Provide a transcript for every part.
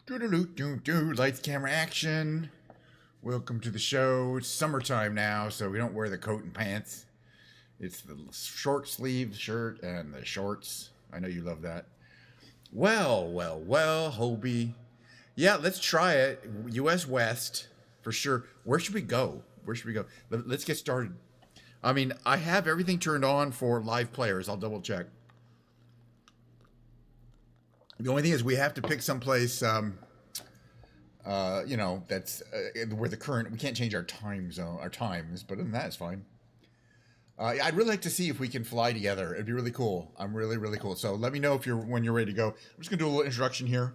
Do lights, camera, action. Welcome to the show. It's summertime now, so we don't wear the coat and pants. It's the short sleeve shirt and the shorts. I know you love that. Well, Hobie. Yeah, let's try it. U.S. West, for sure. Where should we go? Let's get started. I mean, I have everything turned on for live players. I'll double check. The only thing is we have to pick someplace, that's where the current, we can't change our time zone, our times, but other than that, it's fine. I'd really like to see if we can fly together. It'd be really cool. I'm really cool. So let me know when you're ready to go. I'm just going to do a little introduction here.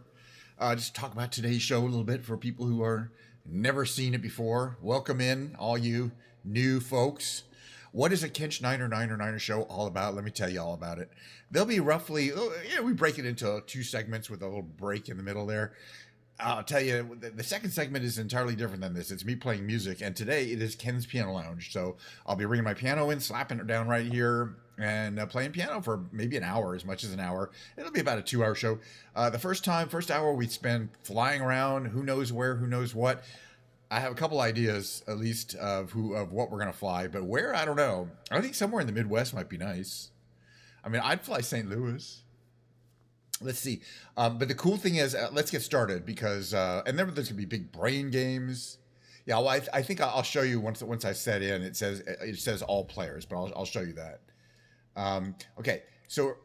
Just talk about today's show a little bit for people who are never seen it before. Welcome in, all you new folks. What is a Kinch Niner show all about? Let me tell you all about it. There'll be roughly, we break it into two segments with a little break in the middle there. I'll tell you, the second segment is entirely different than this. It's me playing music, and today it is Ken's Piano Lounge. So I'll be bringing my piano in, slapping it down right here, and playing piano for maybe an hour, as much as an hour. It'll be about a 2-hour show. The first hour we spend flying around, who knows where, who knows what. I have a couple ideas, at least, of what we're going to fly, but where, I don't know. I think somewhere in the Midwest might be nice. I mean, I'd fly St. Louis. Let's see. But the cool thing is, let's get started, because, and then there's going to be big brain games. Yeah, well, I think I'll show you once I set in. It says all players, but I'll show you that. Okay, so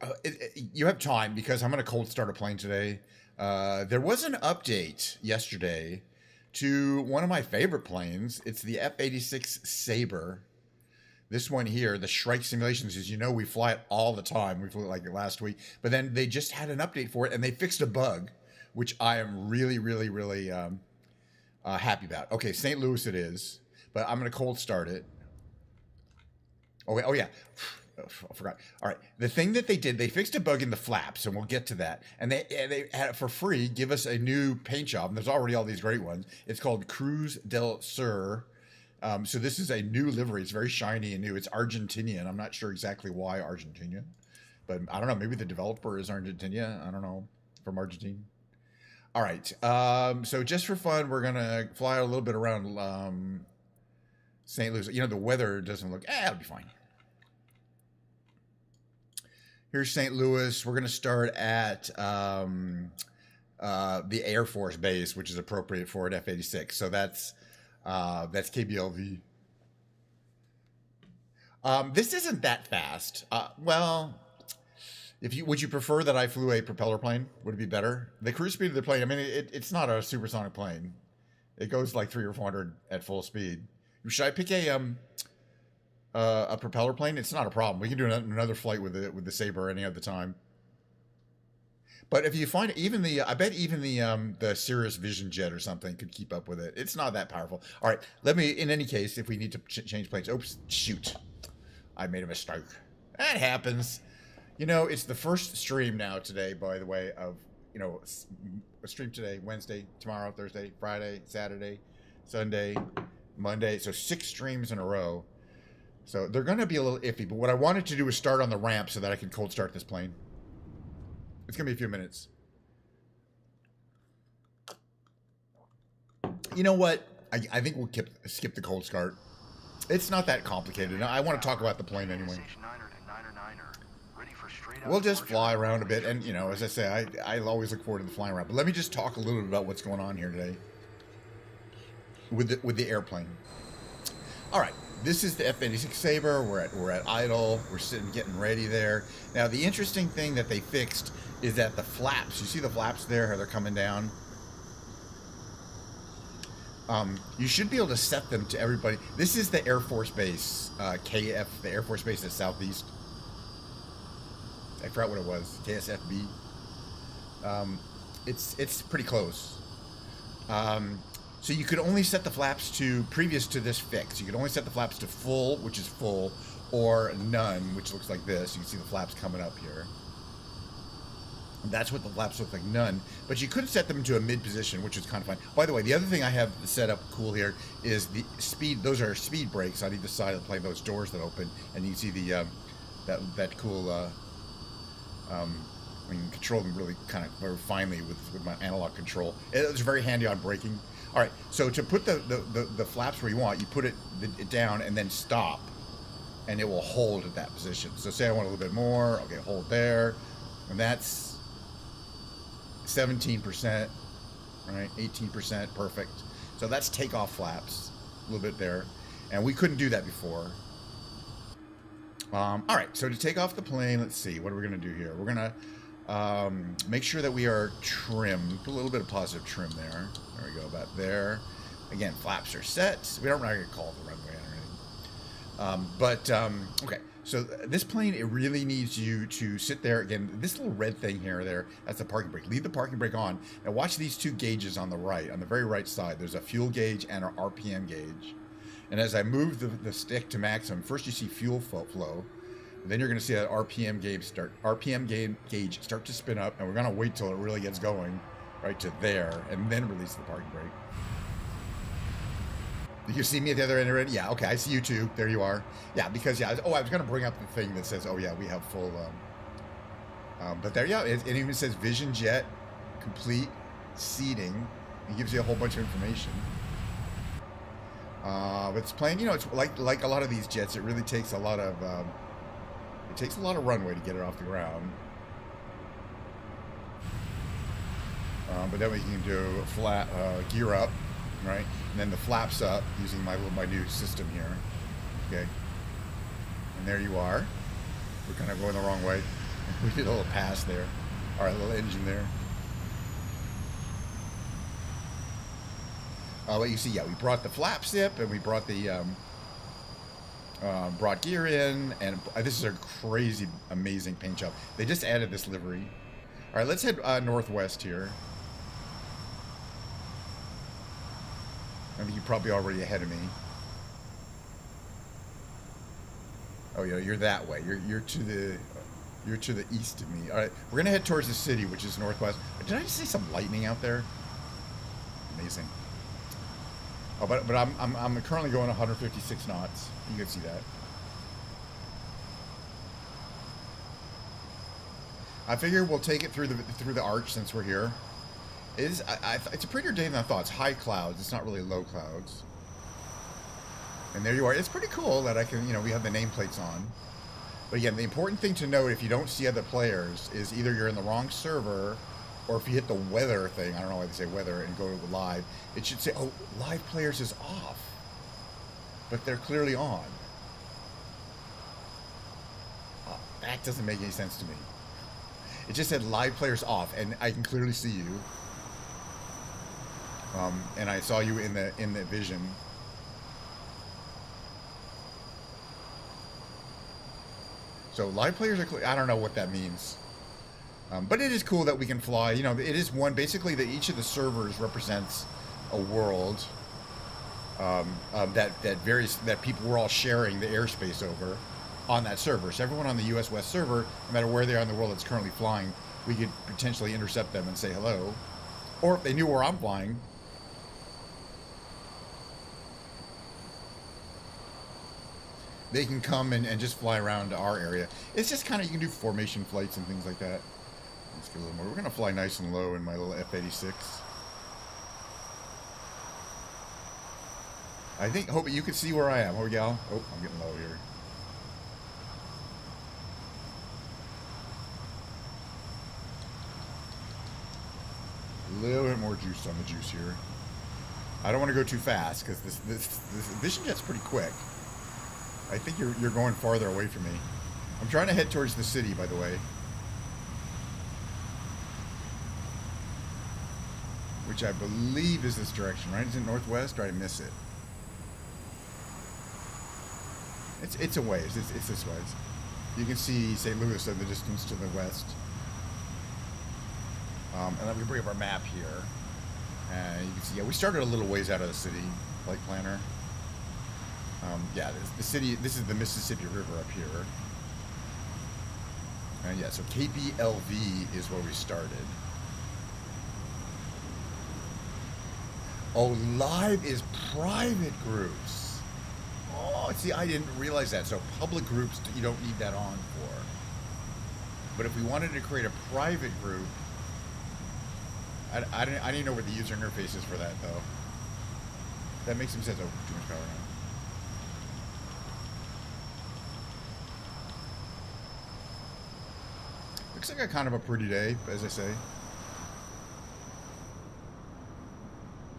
you have time, because I'm going to cold start a plane today. There was an update yesterday to one of my favorite planes. It's the F-86 Sabre. This one here, the Shrike Simulations, as you know, we fly it all the time. We flew it like last week. But then they just had an update for it, and they fixed a bug, which I am really happy about. Okay, St. Louis it is, but I'm going to cold start it. Oh yeah. I forgot. All right. The thing that they did, they fixed a bug in the flaps, and we'll get to that. And they had it for free, give us a new paint job. And there's already all these great ones. It's called Cruz del Sur. So this is a new livery. It's very shiny and new. It's Argentinian. I'm not sure exactly why Argentinian, but I don't know. Maybe the developer is Argentina. I don't know. From Argentina. All right. So just for fun, we're going to fly a little bit around St. Louis. You know, the weather doesn't look, it'll be fine. Here's St. Louis. We're going to start at the Air Force Base, which is appropriate for an F-86. So that's KBLV. This isn't that fast. Well, would you prefer that I flew a propeller plane? Would it be better? The cruise speed of the plane, I mean, it's not a supersonic plane. It goes like 300 or 400 at full speed. Should I pick a propeller plane? It's not a problem. We can do another flight with the Sabre any other time. But if you find I bet even the Cirrus Vision Jet or something could keep up with it. It's not that powerful. All right, in any case, if we need to change planes. Oops, shoot. I made a mistake. That happens. You know, it's the first stream now today, by the way, of, a stream today, Wednesday, tomorrow, Thursday, Friday, Saturday, Sunday, Monday. So 6 streams in a row. So they're going to be a little iffy, but what I wanted to do was start on the ramp so that I could cold start this plane. It's going to be a few minutes. You know what? I think we'll skip the cold start. It's not that complicated. I want to talk about the plane anyway. We'll just fly around a bit, and, as I say, I always look forward to the flying around. But let me just talk a little bit about what's going on here today with the airplane. All right. This is the F-86 Sabre. We're at idle. We're sitting, getting ready there. Now, the interesting thing that they fixed is that the flaps. You see the flaps there, how they're coming down? You should be able to set them to everybody. This is the Air Force Base, KF, the Air Force Base at Southeast. I forgot what it was. KSFB. It's pretty close. So you could only set the flaps to, previous to this fix, you could only set the flaps to full, which is full, or none, which looks like this. You can see the flaps coming up here. And that's what the flaps look like, none. But you could set them to a mid position, which is kind of fun. By the way, the other thing I have set up cool here is the speed. Those are speed brakes on either side of the plane, those doors that open. And you can see the that cool I can control them really kind of very finely with my analog control. It's very handy on braking. All right, so to put the flaps where you want, you put it down and then stop, and it will hold at that position. So say I want a little bit more, okay, hold there, and that's 17%, right? 18%, perfect. So that's takeoff flaps, a little bit there, and we couldn't do that before. All right, so to take off the plane, let's see, what are we going to do here? We're going to make sure that we are trimmed. Put a little bit of positive trim there. There we go, about there. Again, flaps are set. We're not going to call it the runway or anything. Okay, so this plane, it really needs you to sit there. Again, this little red thing here or there, that's the parking brake. Leave the parking brake on. And watch these two gauges on the right, on the very right side. There's a fuel gauge and an RPM gauge. And as I move the stick to maximum, first you see fuel flow. Then you're going to see that RPM gauge start to spin up, and we're going to wait till it really gets going, right to there, and then release the parking brake. Did you see me at the other end already? Yeah, okay, I see you too. There you are. Yeah, because, yeah, I was going to bring up the thing that says, oh, yeah, we have full, but there, yeah, it even says Vision Jet, complete, seating. It gives you a whole bunch of information. But it's playing, you know, it's like a lot of these jets, it really takes a lot of runway to get it off the ground. But then we can do flat gear up, right? And then the flaps up using my new system here. Okay. And there you are. We're kind of going the wrong way. We did a little pass there. All right, a little engine there. But you see, yeah, we brought the flap zip and we brought the brought gear in, and this is a crazy, amazing paint job. They just added this livery. All right, let's head northwest here. I think you're probably already ahead of me. Oh yeah, you're that way. You're to the east of me. All right, we're gonna head towards the city, which is northwest. Did I just see some lightning out there? Amazing. Oh, but I'm currently going 156 knots. You can see that. I figure we'll take it through the arch since we're here. It's a prettier day than I thought. It's high clouds. It's not really low clouds. And there you are. It's pretty cool that I can, you know, we have the nameplates on. But again, the important thing to note if you don't see other players is either you're in the wrong server, or if you hit the weather thing, I don't know why they say weather, and go to live, it should say, oh, live players is off. But they're clearly on. That doesn't make any sense to me. It just said live players off, and I can clearly see you. And I saw you in the vision. So live players are clear. I don't know what that means. But it is cool that we can fly. You know, it is one, basically, that each of the servers represents a world that people were all sharing the airspace over on that server. So everyone on the US West server, no matter where they are in the world that's currently flying, we could potentially intercept them and say hello. Or if they knew where I'm flying, they can come and just fly around to our area. It's just kind of, you can do formation flights and things like that. Let's get a little more. We're going to fly nice and low in my little F-86. I hope you can see where I am. Oh, gal. Oh, I'm getting low here. A little bit more juice on the juice here. I don't want to go too fast because this Vision Jet's pretty quick. I think you're going farther away from me. I'm trying to head towards the city, by the way. Which I believe is this direction, right? Is it northwest, or did I miss it? It's a ways. It's this way. You can see St. Louis in the distance to the west. And then we bring up our map here. And you can see, yeah, we started a little ways out of the city, flight planner. Yeah, the city, this is the Mississippi River up here. And yeah, so KBLV is where we started. Oh, live is private groups. Oh, see, I didn't realize that. So public groups, you don't need that on for. But if we wanted to create a private group, I didn't know what the user interface is for that, though. That makes some sense. Oh, too much power now. Looks like a kind of a pretty day, as I say.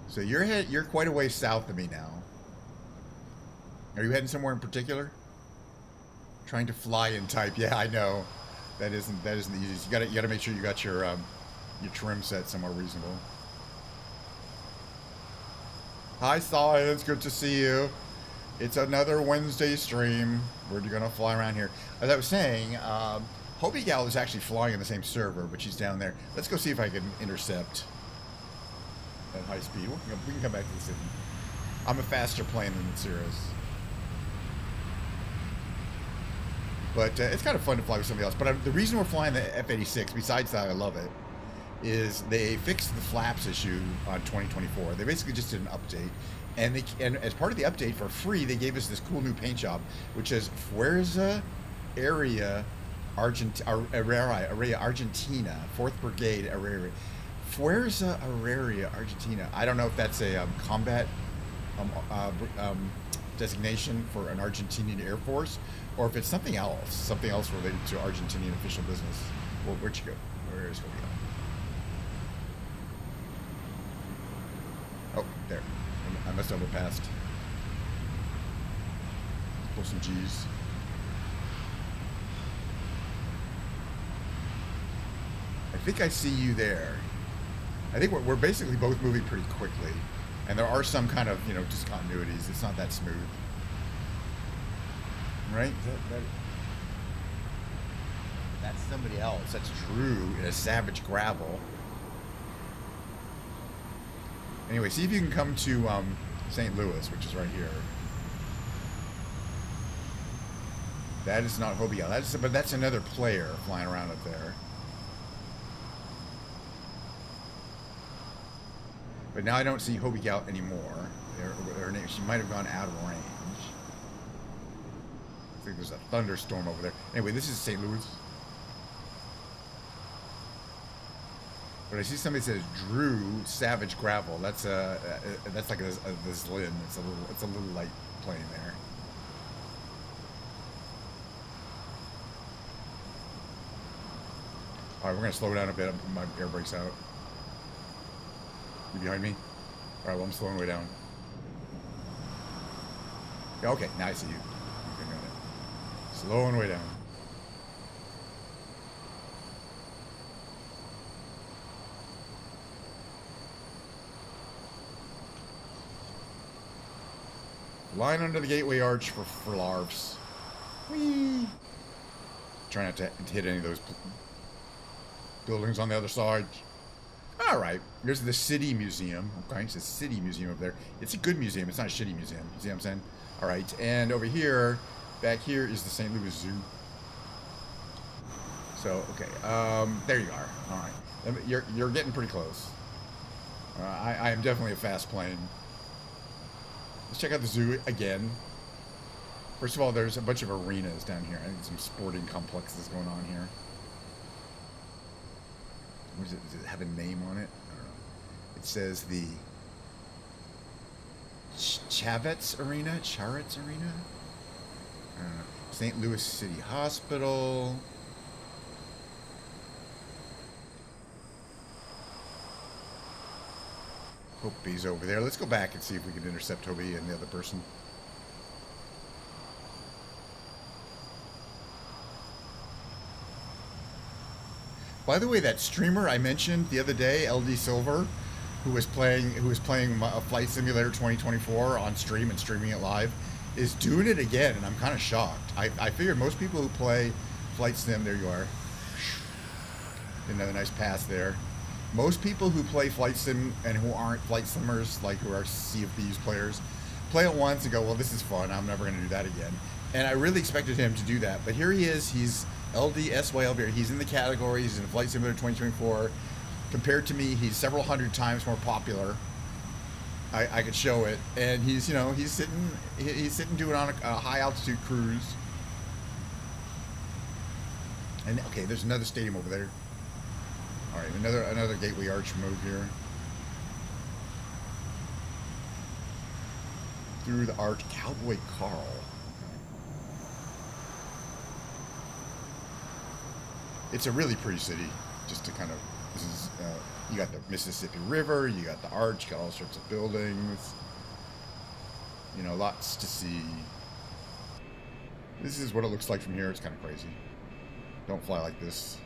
So you're quite a way south of me now. Are you heading somewhere in particular? Trying to fly and type. Yeah, I know. That isn't the easiest. You gotta make sure you got your trim set somewhere reasonable. Hi, Science. Good to see you. It's another Wednesday stream. We're gonna fly around here. As I was saying, Hobie Gal is actually flying in the same server, but she's down there. Let's go see if I can intercept at high speed. We can come back to the city. I'm a faster plane than Cirrus. But it's kind of fun to fly with somebody else. But the reason we're flying the F-86, besides that I love it, is they fixed the flaps issue on 2024. They basically just did an update. And as part of the update, for free, they gave us this cool new paint job, which is Fuerza Area Argentina, 4th Brigade Area. Fuerza Area Argentina. I don't know if that's a combat designation for an Argentinian Air Force, or if it's something else related to Argentinian official business. Well, where'd you go? Where is Hobie? Oh, there. I must have overpassed. Pull some G's. I think I see you there. I think we're basically both moving pretty quickly. And there are some kind of, discontinuities. It's not that smooth. Right? That's somebody else. That's Drew in a Savage Gravel. Anyway, see if you can come to St. Louis, which is right here. That is not Hobie Gal. But that's another player flying around up there. But now I don't see Hobie Gal anymore. She might have gone out of range. I think there's a thunderstorm over there. Anyway, this is St. Louis. But I see somebody says Drew Savage Gravel. That's like a Zlin. It's a little light plane there. All right, we're gonna slow down a bit. My air brake's out. You behind me? All right, well I'm slowing way down. Yeah, okay, now I see you. Okay, got it. Slowing way down. Line under the gateway arch for larves. Whee! Try not to hit any of those buildings on the other side. All right, here's the City Museum. Okay, it's a City Museum over there. It's a good museum. It's not a shitty museum. You see what I'm saying? All right, and over here, back here is the St. Louis Zoo. So, okay, there you are. All right, you're getting pretty close. I am definitely a fast plane. Let's check out the zoo again. First of all, there's a bunch of arenas down here. I think some sporting complexes going on here. What is it? Does it have a name on it? I don't know. It says the Chavetz Arena? Charetz Arena? I don't know. St. Louis City Hospital. Hobie's over there. Let's go back and see if we can intercept Hobie and the other person. By the way, that streamer I mentioned the other day, LD Silver, who was playing Flight Simulator 2024 on stream and streaming it live, is doing it again, and I'm kind of shocked. I figured most people who play Flight Sim, there you are. Another nice pass there. Most people who play Flight Sim and who aren't Flight Simmers, like who are Sea of Thieves players, play it once and go, well, this is fun. I'm never going to do that again. And I really expected him to do that. But here he is. He's LDSYLB. He's in the category. He's in Flight Simulator 2024. Compared to me, he's several hundred times more popular. I could show it. And he's, he's sitting doing on a high altitude cruise. And okay, there's another stadium over there. All right, another Gateway Arch move here. Through the arch, Cowboy Carl. It's a really pretty city. Just to kind of, this is, you got the Mississippi River, you got the arch, you got all sorts of buildings. You know, lots to see. This is what it looks like from here. It's kind of crazy. Don't fly like this.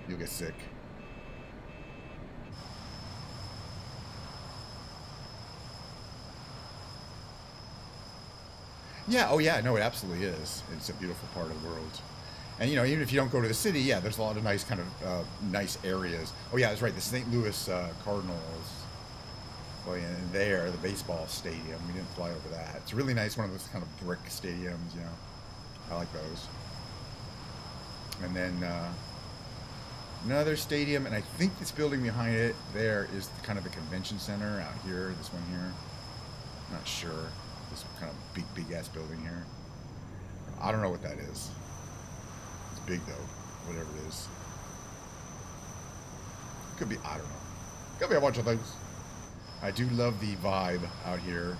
You'll get sick. Yeah, oh yeah, no, it absolutely is. It's a beautiful part of the world. And you know, even if you don't go to the city, yeah, there's a lot of nice kind of nice areas. Oh yeah, that's right. The St. Louis Cardinals. Well, yeah, and there, the baseball stadium. We didn't fly over that. It's really nice. One of those kind of brick stadiums. You know, I like those. And then another stadium, and I think this building behind it there is kind of the convention center out here. This one here. I'm not sure. This kind of big ass building here. I don't know what that is. It's big though, whatever it is. Could be, I don't know. Could be a bunch of things. I do love the vibe out here.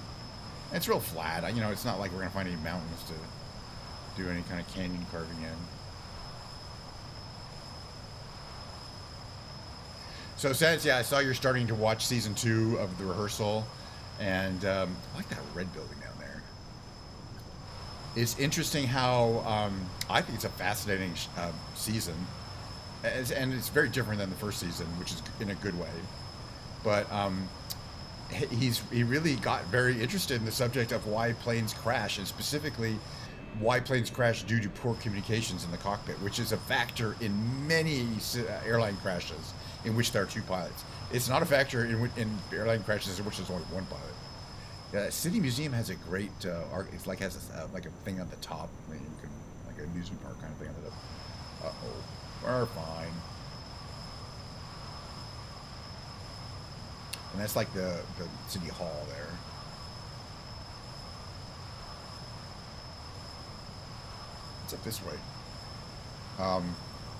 And it's real flat. You know, it's not like we're gonna find any mountains to do any kind of canyon carving in. So since, yeah, I saw you're starting to watch season 2 of The Rehearsal, and I like that red building down there. It's interesting how I think it's a fascinating season, and it's very different than the first season, which is in a good way. But he really got very interested in the subject of why planes crash, and specifically why planes crash due to poor communications in the cockpit, which is a factor in many airline crashes in which there are 2 pilots. It's not a factor in airline crashes in which there's only 1 pilot. The City Museum has a great it's like has like a thing on the top. I mean, you can, like an amusement park kind of thing on the top. We're fine. And that's like the city hall there. It's up this way.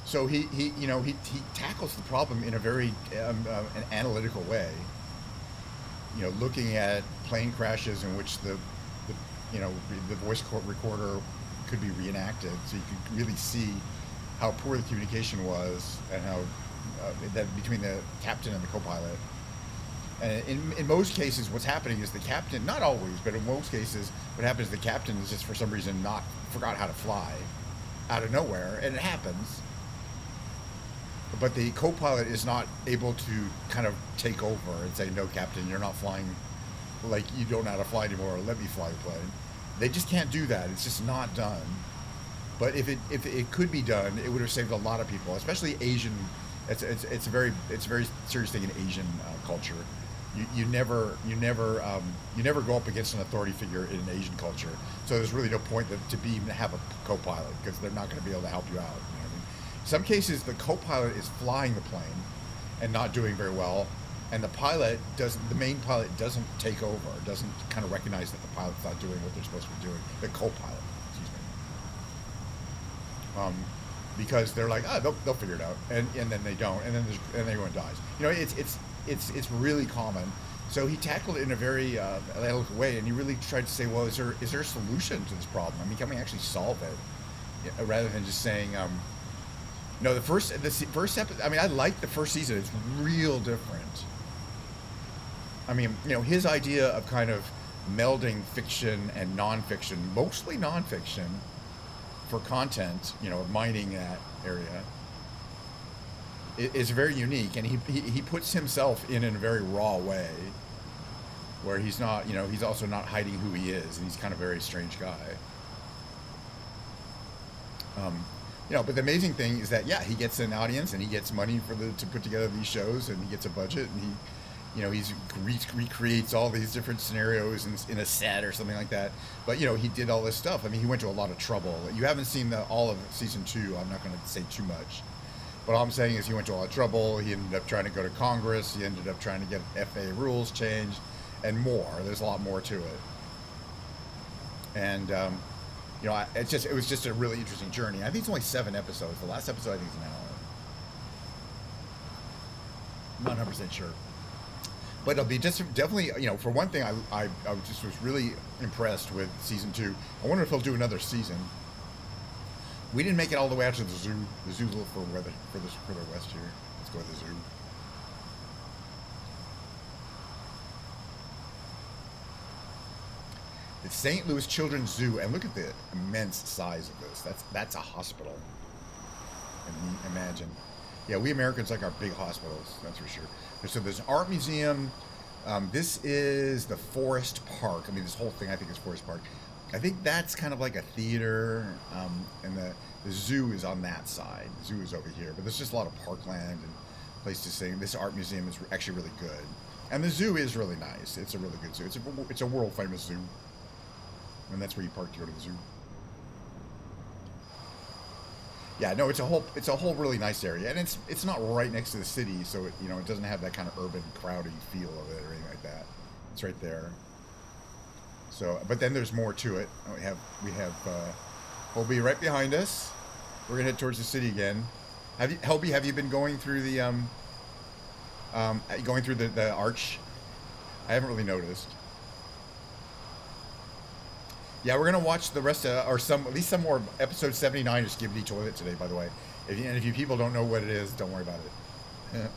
So he you know he tackles the problem in a very an analytical way. You know, looking at plane crashes in which the you know the voice recorder could be reenacted, so you could really see how poor the communication was and how that between the captain and the co-pilot. And in most cases, what's happening is the captain, not always, but in most cases, what happens is the captain is just for some reason forgot how to fly out of nowhere, and it happens. But the co-pilot is not able to kind of take over and say, no, Captain, you're not flying, like you don't know how to fly anymore, let me fly the plane. They just can't do that. It's just not done. But if it could be done, it would have saved a lot of people, especially Asian. It's a very serious thing in Asian culture. You never go up against an authority figure in an Asian culture. So there's really no point to even have a co-pilot, because they're not going to be able to help you out. You know what I mean? Some cases, the co-pilot is flying the plane and not doing very well, and the main pilot doesn't take over, doesn't kind of recognize that the pilot's not doing what they're supposed to be doing. The co-pilot, excuse me. Because they're like, they'll figure it out, and then they don't, and then everyone dies. You know, it's really common. So he tackled it in a very analytical way, and he really tried to say, well, is there a solution to this problem? I mean, can we actually solve it, rather than just saying, no, the first episode. I mean, I like the first season. It's real different. I mean, you know, his idea of kind of melding fiction and nonfiction, mostly nonfiction, for content, you know, mining that area, is very unique, and he puts himself in a very raw way, where he's not, you know, he's also not hiding who he is, and he's kind of a very strange guy. You know, but the amazing thing is that, yeah, he gets an audience and he gets money to put together these shows, and he gets a budget, and he recreates all these different scenarios in a set or something like that. But, you know, he did all this stuff. I mean, he went to a lot of trouble. You haven't seen all of season 2. I'm not going to say too much. But all I'm saying is he went to a lot of trouble. He ended up trying to go to Congress. He ended up trying to get FAA rules changed and more. There's a lot more to it. And, you know, it was just a really interesting journey. I think it's only 7 episodes. The last episode I think is an hour. I'm not 100% sure. But it'll be just definitely, you know, for one thing, I just was really impressed with season 2. I wonder if they'll do another season. We didn't make it all the way out to the zoo. The zoo's a little further west here. Let's go to the zoo. The St. Louis Children's Zoo, and look at the immense size of this. That's a hospital. Imagine. Yeah, we Americans like our big hospitals, that's for sure. So there's an art museum. This is the Forest Park. I mean, this whole thing I think is Forest Park. I think that's kind of like a theater, and the zoo is on that side. The zoo is over here, but there's just a lot of parkland and place to sing. This art museum is actually really good, and the zoo is really nice. It's a really good zoo. It's a world famous zoo, and that's where you park to go to the zoo. Yeah, no, it's a whole really nice area, and it's not right next to the city, so it doesn't have that kind of urban, crowded feel of it or anything like that. It's right there. So, but then there's more to it. We have Hobie right behind us. We're gonna head towards the city again. Hobie, have you been going through the the arch? I haven't really noticed. Yeah, we're gonna watch the rest of, or at least some more episode 79 of Skibidi Toilet today. By the way, if you people don't know what it is, don't worry about it.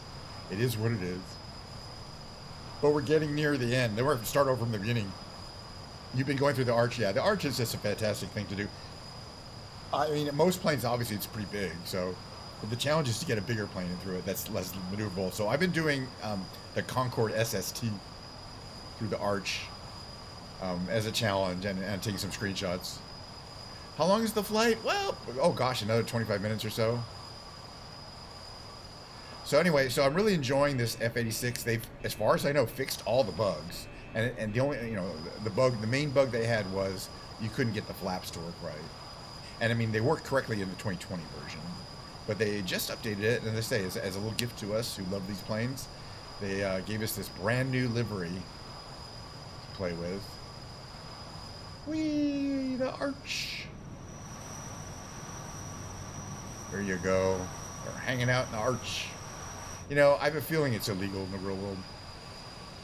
It is what it is. But we're getting near the end. Then we're gonna start over from the beginning. You've been going through the arch. Yeah, the arch is just a fantastic thing to do. I mean, most planes obviously it's pretty big, so but the challenge is to get a bigger plane in through it that's less maneuverable. So I've been doing the Concorde SST through the arch. As a challenge and taking some screenshots. How long is the flight? Well, oh gosh, another 25 minutes or so. So anyway, I'm really enjoying this F-86. They've, as far as I know, fixed all the bugs. And the only, the main bug they had was you couldn't get the flaps to work right. And I mean, they worked correctly in the 2020 version. But they just updated it, and as I say, as a little gift to us who love these planes, they gave us this brand new livery to play with. Whee, the arch. There you go. We're hanging out in the arch. I have a feeling it's illegal in the real world.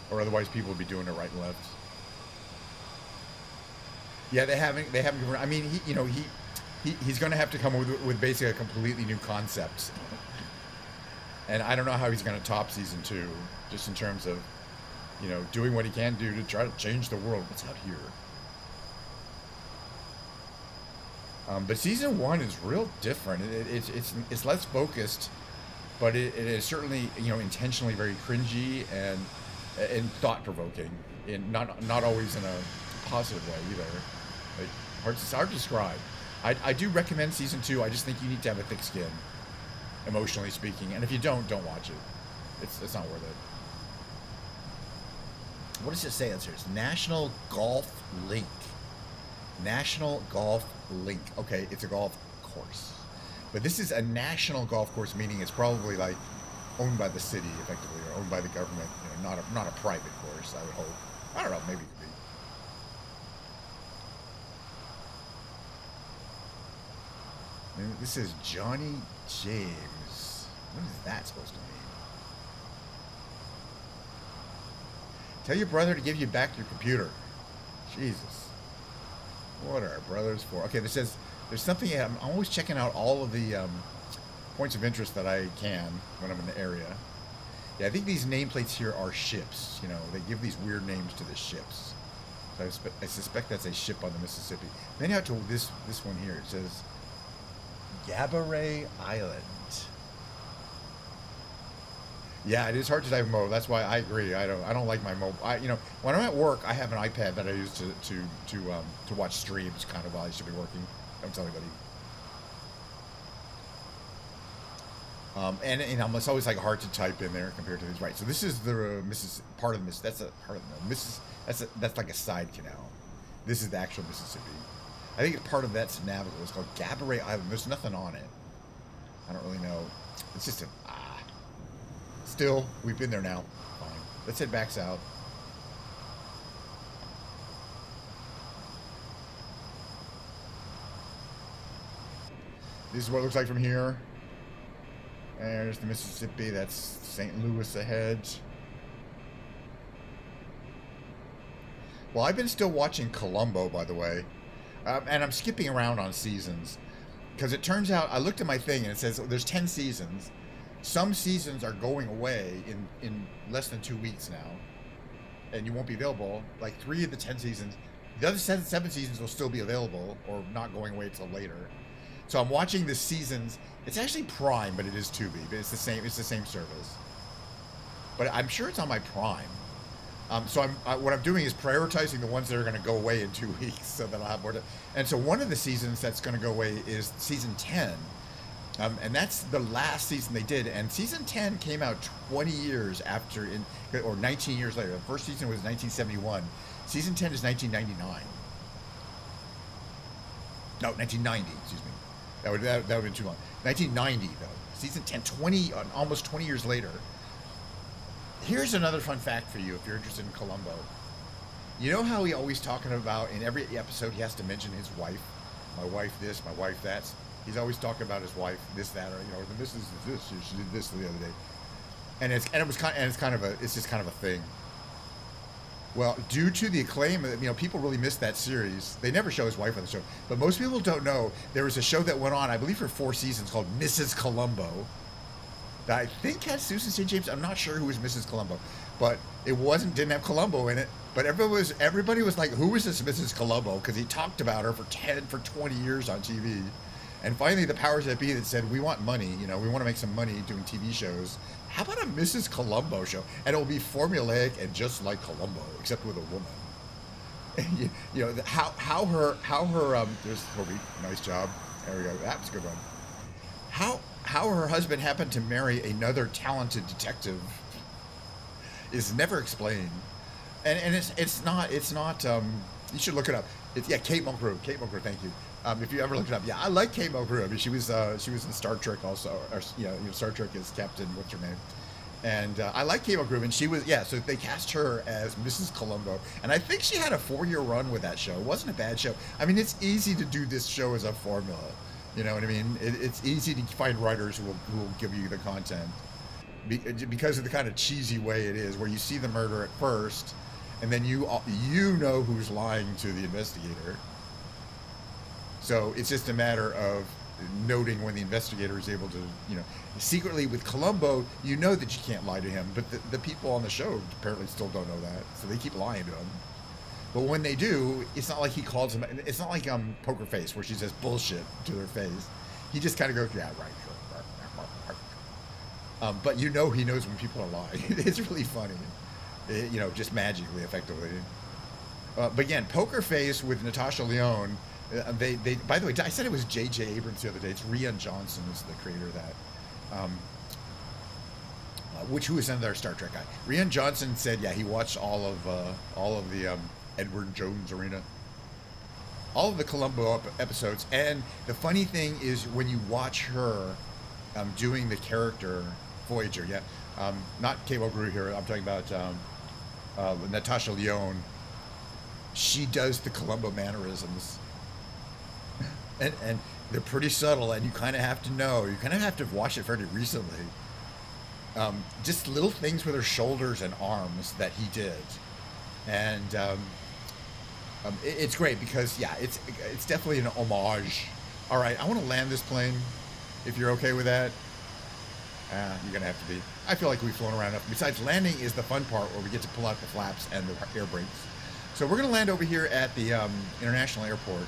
Or otherwise people would be doing it right and left. Yeah, they haven't I mean, he's going to have to come with basically a completely new concept. And I don't know how he's going to top season 2, just in terms of, doing what he can do to try to change the world. What's out here? But season 1 is real different. It's less focused, but it is certainly intentionally very cringy and thought provoking, and not always in a positive way either. It's hard to describe. I do recommend season 2. I just think you need to have a thick skin, emotionally speaking. And if you don't watch it. It's not worth it. What does it say? It says National Golf Link. National Golf Link. Okay, it's a golf course. But this is a national golf course, meaning it's probably like owned by the city, effectively, or owned by the government. Not a private course, I would hope. I don't know, maybe it could be. And this is Johnny James. What is that supposed to mean? Tell your brother to give you back your computer. Jesus. What are our brothers for? Okay, this says there's something. I'm always checking out all of the points of interest that I can when I'm in the area. Yeah, I think these nameplates here are ships. They give these weird names to the ships. So I suspect that's a ship on the Mississippi. Then out to this one here. It says Gabourey Island. Yeah, it is hard to type mobile. That's why I agree. I don't like my mobile. When I'm at work, I have an iPad that I use to watch streams kind of while I should be working. Don't tell anybody. And it's always like hard to type in there compared to these. Right. So this is the part of the that's like a side canal. This is the actual Mississippi. I think part of that's navigable. It's called Gabourey Island. There's nothing on it. I don't really know. It's just Still, we've been there now. Fine. Let's head back south. This is what it looks like from here. There's the Mississippi. That's St. Louis ahead. Well, I've been still watching Columbo, by the way. And I'm skipping around on seasons. Because it turns out, I looked at my thing and it says there's 10 seasons. Some seasons are going away in less than 2 weeks now. And you won't be available. Like 3 of the 10 seasons. The other 7 seasons will still be available or not going away until later. So I'm watching the seasons. It's actually Prime, but it is Tubi. But it's the same service. But I'm sure it's on my Prime. So what I'm doing is prioritizing the ones that are going to go away in 2 weeks, so that I'll have more to. And so one of the seasons that's going to go away is season 10, and that's the last season they did. And season 10 came out 20 years after, or 19 years later. The first season was 1971. Season 10 is 1999. No, 1990. Excuse me. That would have been too long. 1990 though. Season 10, almost 20 years later. Here's another fun fact for you if you're interested in Columbo. You know how he always talking about, in every episode he has to mention his wife? My wife this, my wife that. He's always talking about his wife, this, that, or, or the missus is this, she did this the other day. It's just kind of a thing. Well, due to the acclaim, people really missed that series. They never show his wife on the show. But most people don't know, there was a show that went on, I believe for 4 seasons, called Mrs. Columbo. That I think had Susan St. James. I'm not sure who was Mrs. Columbo, but it didn't have Columbo in it. But everybody was like, who is this Mrs. Columbo? Because he talked about her for 20 years on TV. And finally the powers that be that said, we want money, we want to make some money doing TV shows. How about a Mrs. Columbo show? And it will be formulaic and just like Columbo, except with a woman. How her there's Toby, nice job. There we go. That was a good one. How her husband happened to marry another talented detective is never explained, and it's not you should look it up. Kate Mulgrew, thank you. If you ever look it up, I like Kate Mulgrew. I mean, she was in Star Trek also, or Star Trek is Captain what's her name, and I like Kate Mulgrew, and she was so they cast her as Mrs. Columbo, and I think she had a 4-year run with that show. It wasn't a bad show. I mean, it's easy to do this show as a formula. You know what I mean? It's easy to find writers who will give you the content because of the kind of cheesy way it is, where you see the murder at first, and then you know who's lying to the investigator. So it's just a matter of noting when the investigator is able to, secretly with Columbo, that you can't lie to him, but the people on the show apparently still don't know that, so they keep lying to him. But when they do, it's not like he calls them. It's not like Poker Face, where she says bullshit to their face. He just kind of goes, yeah, right, sure. But he knows when people are lying. It's really funny, just magically, effectively. But again, Poker Face with Natasha Lyonne. They by the way, I said it was J.J. Abrams the other day. It's Rian Johnson is the creator of that. Who is another Star Trek guy. Rian Johnson said, he watched all of the Edward Jones Arena, all of the Columbo episodes. And the funny thing is, when you watch her doing the character Voyager, not Kate Mulgrew here, I'm talking about Natasha Lyonne, she does the Columbo mannerisms. And they're pretty subtle, and you kind of have to know. You kind of have to watch it fairly recently. Just little things with her shoulders and arms that he did. And it's great because it's definitely an homage. All right, I want to land this plane. If you're okay with that, you're gonna have to be. I feel like we've flown around enough. Besides, landing is the fun part where we get to pull out the flaps and the air brakes. So we're gonna land over here at the International Airport,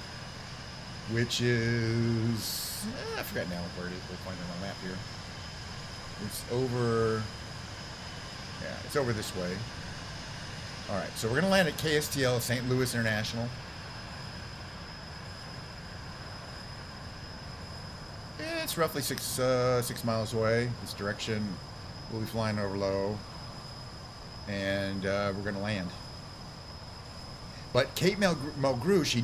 which is I forgot now where it is. We'll find it on the map here. It's over. It's over this way. All right, so we're going to land at KSTL, St. Louis International. It's roughly 6 miles away. This direction. We'll be flying over low, and we're going to land. But Kate Mulgrew, she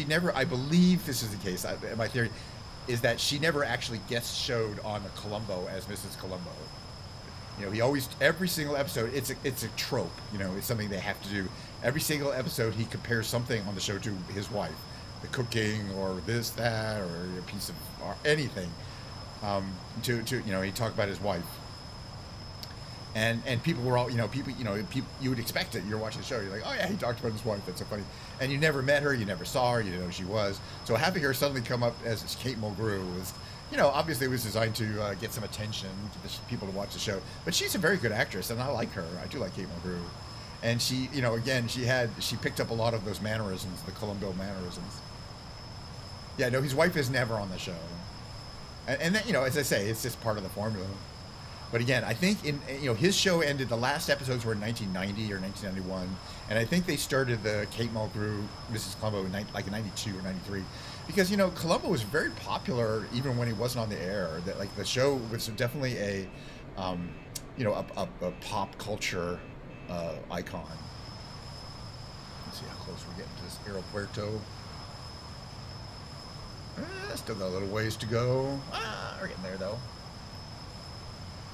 never. I believe this is the case. My theory is that she never actually guest showed on the Columbo as Mrs. Columbo. He always, every single episode, it's a trope. It's something they have to do. Every single episode, he compares something on the show to his wife. the cooking or this, that, or a piece of or anything. To you know, he talked about his wife, and people were all, you know, people, you would expect it. You're watching the show, you're like, oh yeah, he talked about his wife. That's so funny. And you never met her, you never saw her, you didn't know who she was. So having her suddenly come up as Kate Mulgrew was, you know, obviously it was designed to get some attention to the people to watch the show. But she's a very good actress, and I like her. I do like Kate Mulgrew. And she, you know, again, she picked up a lot of those mannerisms, the Columbo mannerisms. Yeah, no, his wife is never on the show, and then, you know, as I say, it's just part of the formula. But again, I think his show ended. The last episodes were in 1990 or 1991, and I think they started the Kate Mulgrew, Mrs. Columbo, in like in 92 or 93, because, you know, Columbo was very popular even when he wasn't on the air. That, like, the show was definitely a pop culture icon. Let's see how close we're getting to this Aeropuerto. Still got a little ways to go. We're getting there though.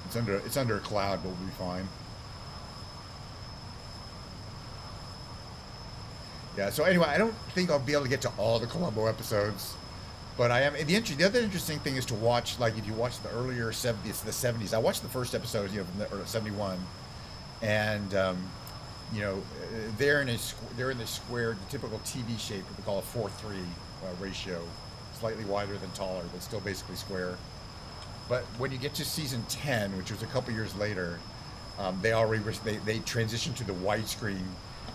It's under a cloud, but we'll be fine. Yeah. So anyway, I don't think I'll be able to get to all the Columbo episodes, but I am. The other interesting thing is to watch, like, if you watch the earlier 70s. I watched the first episode, you know, from the 71, and you know, they're in the square, the typical TV shape, what we call a 4:3 ratio, slightly wider than taller, but still basically square. But when you get to season 10, which was a couple years later, they transition to the widescreen,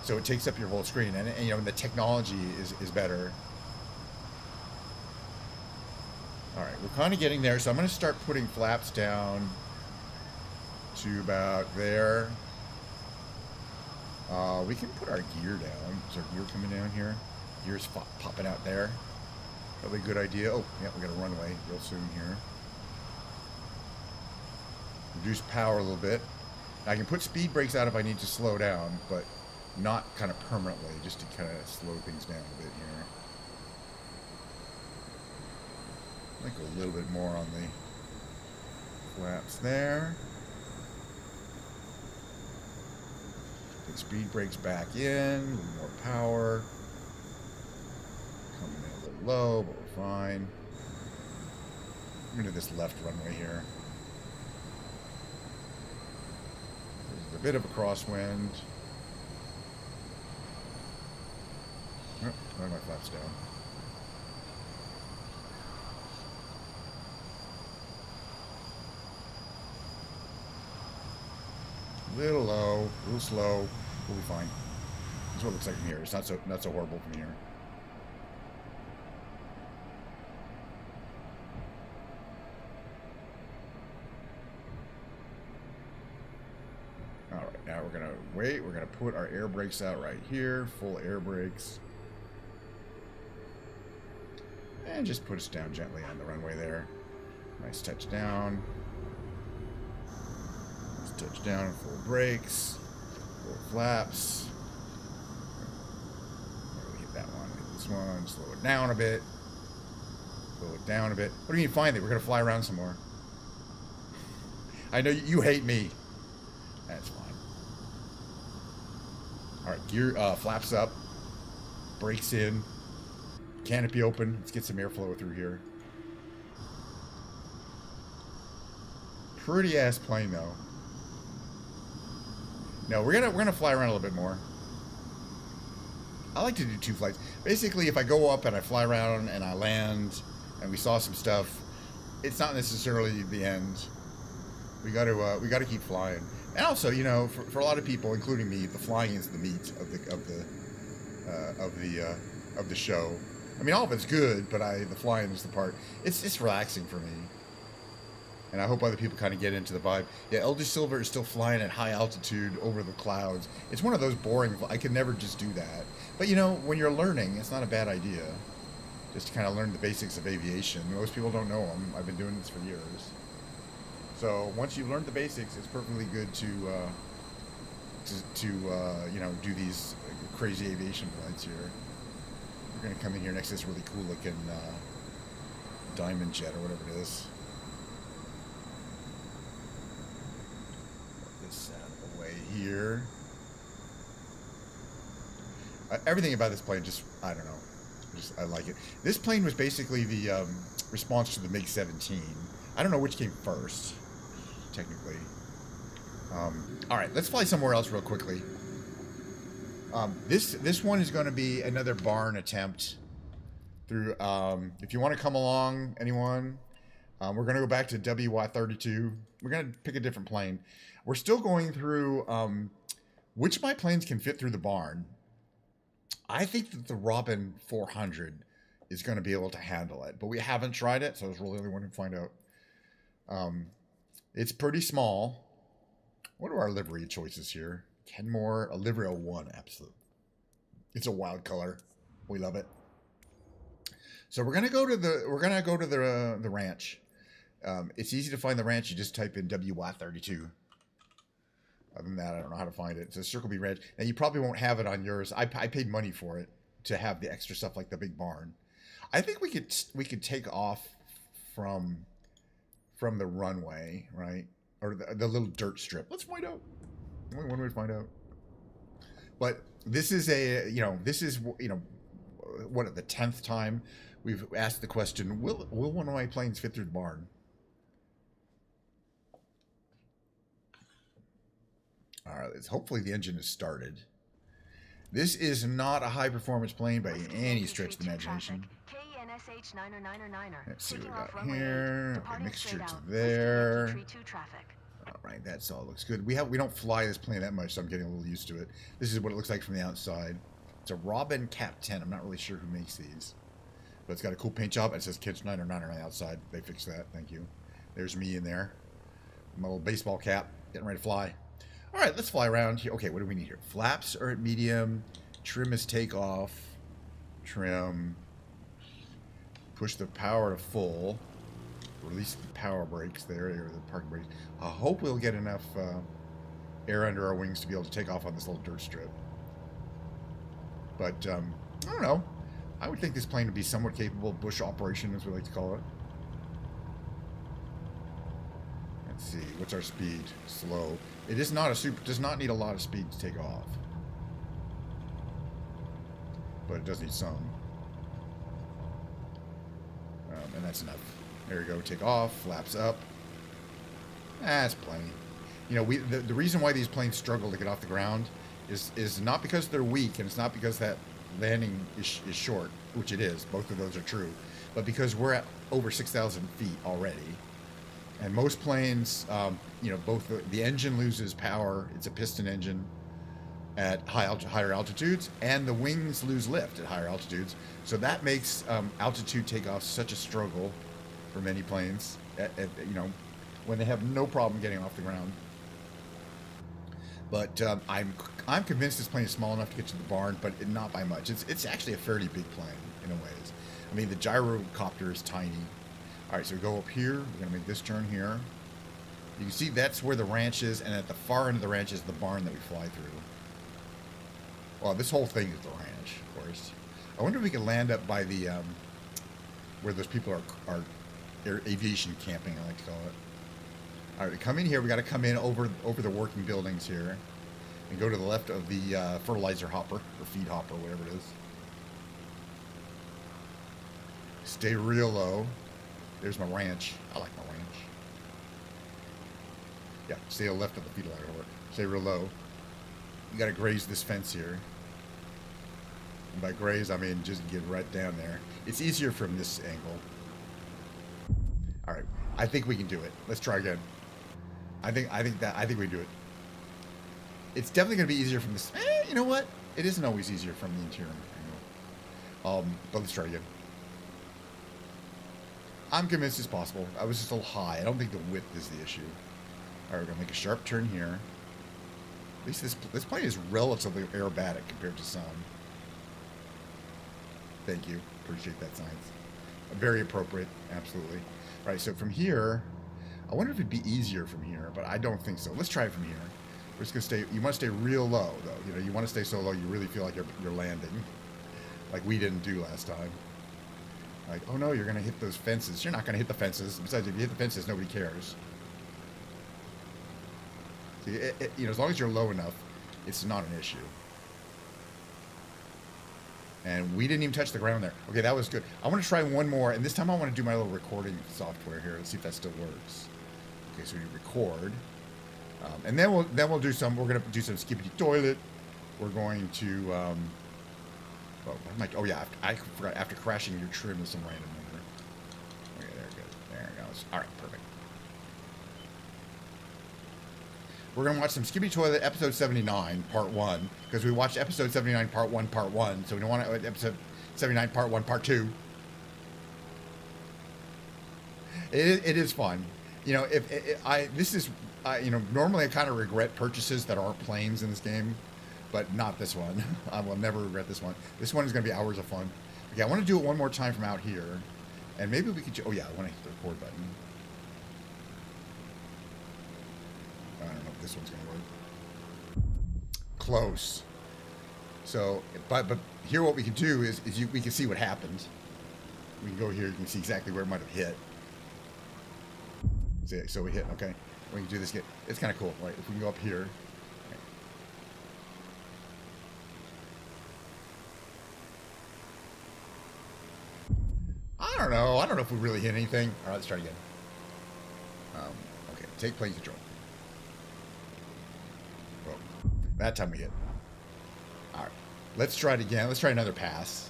so it takes up your whole screen, and you know, the technology is better. All right, we're kind of getting there, so I'm going to start putting flaps down to about there. We can put our gear down. Is our gear coming down here? Gear's popping out there. Probably a good idea. Oh, yeah, we got a runway real soon here. Reduce power a little bit. I can put speed brakes out if I need to slow down, but not kind of permanently, just to kind of slow things down a bit here. I think a little bit more on the flaps there. Put speed brakes back in, a little more power. Coming in a little low, but we're fine. I'm going to do this left runway here. There's a bit of a crosswind. Oh, turn my flaps down. A little low, a little slow. We'll be fine. That's what it looks like from here. It's not so horrible from here. All right, now we're gonna wait. We're gonna put our air brakes out right here. Full air brakes. And just put us down gently on the runway there. Nice touchdown. Touch down and full brakes, full flaps. We hit that one, hit this one, slow it down a bit. Slow it down a bit. What do you mean finally? We're going to fly around some more. I know you hate me. That's fine. All right, gear, flaps up, brakes in, canopy open. Let's get some airflow through here. Pretty ass plane though. No, we're gonna fly around a little bit more. I like to do 2 flights. Basically, if I go up and I fly around and I land and we saw some stuff, it's not necessarily the end. We got to keep flying. And also, you know, for a lot of people, including me, the flying is the meat of the show. I mean, all of it's good, but the flying is the part. It's relaxing for me. And I hope other people kind of get into the vibe. Yeah, Elder Silver is still flying at high altitude over the clouds. It's one of those boring. I could never just do that. But, you know, when you're learning, it's not a bad idea. Just to kind of learn the basics of aviation. Most people don't know them. I've been doing this for years. So once you've learned the basics, it's perfectly good to you know, do these crazy aviation flights here. We're going to come in here next to this really cool looking diamond jet or whatever it is. Here. Everything about this plane just, I don't know. I like it. This plane was basically the response to the MiG-17. I don't know which came first, technically. All right, let's fly somewhere else real quickly. This one is going to be another barn attempt. Through, if you want to come along, anyone, we're going to go back to WY32. We're going to pick a different plane. We're still going through which of my planes can fit through the barn. I think that the Robin 400 is going to be able to handle it, but we haven't tried it, so I was really wanting to find out. It's pretty small. What are our livery choices here? Kenmore, a livery 01, absolute. It's a wild color. We love it. So we're gonna go to the ranch. It's easy to find the ranch. You just type in WY32. Other than that, I don't know how to find it. It's a Circle B Ranch, and you probably won't have it on yours. I paid money for it to have the extra stuff like the big barn. I think we could take off from the runway, right, or the little dirt strip. Let's find out. Only one way to find out. But this is what, the 10th time we've asked the question: Will one of my planes fit through the barn? All right, hopefully the engine is started. This is not a high-performance plane by any stretch of the imagination. Let's see what we got here. Okay, mixture to there. All right, that's all looks good. We don't fly this plane that much, so I'm getting a little used to it. This is what it looks like from the outside. It's a Robin Cap 10. I'm not really sure who makes these, but it's got a cool paint job. It says Kids 909 on the outside. They fixed that. Thank you. There's me in there. My little baseball cap, getting ready to fly. All right, let's fly around here. Okay, what do we need here? Flaps are at medium. Trim is takeoff. Trim. Push the power to full. Release the power brakes there, or the parking brakes. I hope we'll get enough air under our wings to be able to take off on this little dirt strip. But, I don't know. I would think this plane would be somewhat capable of bush operation, as we like to call it. Let's see, what's our speed? Slow. It is not does not need a lot of speed to take off. But it does need some. And that's enough. There you go, take off, flaps up. That's plenty. You know, the reason why these planes struggle to get off the ground is not because they're weak, and it's not because that landing is short, which it is. Both of those are true. But because we're at over 6,000 feet already. And most planes, both the engine loses power. It's a piston engine at higher altitudes, and the wings lose lift at higher altitudes. So that makes altitude takeoff such a struggle for many planes. When they have no problem getting off the ground. But I'm convinced this plane is small enough to get to the barn, but not by much. It's actually a fairly big plane in a ways. I mean, the gyrocopter is tiny. All right, so we go up here. We're going to make this turn here. You can see that's where the ranch is, and at the far end of the ranch is the barn that we fly through. Well, this whole thing is the ranch, of course. I wonder if we can land up by the where those people are aviation camping, I like to call it. All right, we come in here. We got to come in over the working buildings here, and go to the left of the fertilizer hopper or feed hopper, whatever it is. Stay real low. There's my ranch. I like my ranch. Yeah, stay to the left of the feed hopper. Stay real low. You got to graze this fence here. And by graze, I mean just get right down there. It's easier from this angle. All right, I think we can do it. Let's try again. I think we do it. It's definitely going to be easier from this. You know what? It isn't always easier from the interior angle. But let's try again. I'm convinced it's possible. I was just a little high. I don't think the width is the issue. All right, we're going to make a sharp turn here. At least this plane is relatively aerobatic compared to some. Thank you. Appreciate that science. Very appropriate. Absolutely. All right, so from here, I wonder if it'd be easier from here, but I don't think so. Let's try it from here. We're just going to stay, you want to stay real low, though. You want to stay so low you really feel like you're landing. Like we didn't do last time. Like, oh no, you're going to hit those fences. You're not going to hit the fences. Besides, if you hit the fences, nobody cares. See, as long as you're low enough, it's not an issue. And we didn't even touch the ground there. Okay, that was good. I want to try one more, and this time I want to do my little recording software here. Let's see if that still works. Okay, so we record, and then we'll do some. We're gonna do some skippity toilet. We're going to. Oh yeah, I forgot. After crashing your trim with some random number. Okay, there it goes. There it goes. All right, perfect. We're going to watch some Skippy Toilet episode 79, part 1, because we watched episode 79, part 1, so we don't want to episode 79, part 1, part 2. It is fun. You know, normally I kind of regret purchases that aren't planes in this game, but not this one. I will never regret this one. This one is going to be hours of fun. Okay, I want to do it one more time from out here, and maybe we could, oh yeah, I want to hit the record button. I don't know if this one's going to work. Close. So, but here what we can do is we can see what happens. We can go here, you can see exactly where it might have hit. See, so we hit, okay. We can do this again. It's kind of cool, right? If we can go up here. I don't know if we really hit anything. All right, let's try it again. Okay, take plane control. Well, that time we hit. All right, let's try it again. Let's try another pass.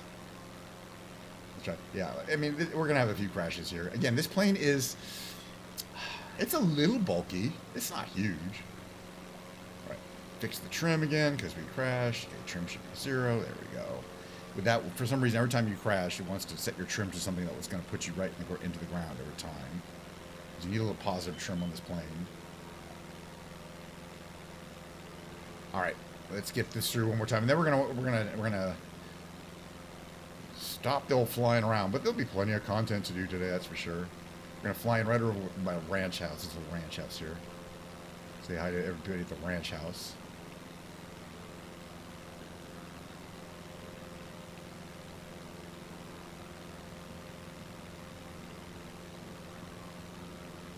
Let's try. Yeah, I mean, we're gonna have a few crashes here. Again, this plane is. It's a little bulky. It's not huge. All right, fix the trim again because we crashed. Okay, trim should be 0. There we go. With that, for some reason, every time you crash, it wants to set your trim to something that was going to put you right into the ground every time. So you need a little positive trim on this plane. All right, let's get this through one more time, and then we're gonna stop the old flying around. But there'll be plenty of content to do today, that's for sure. We're gonna fly in right over my ranch house. This is a ranch house here. Say hi to everybody at the ranch house.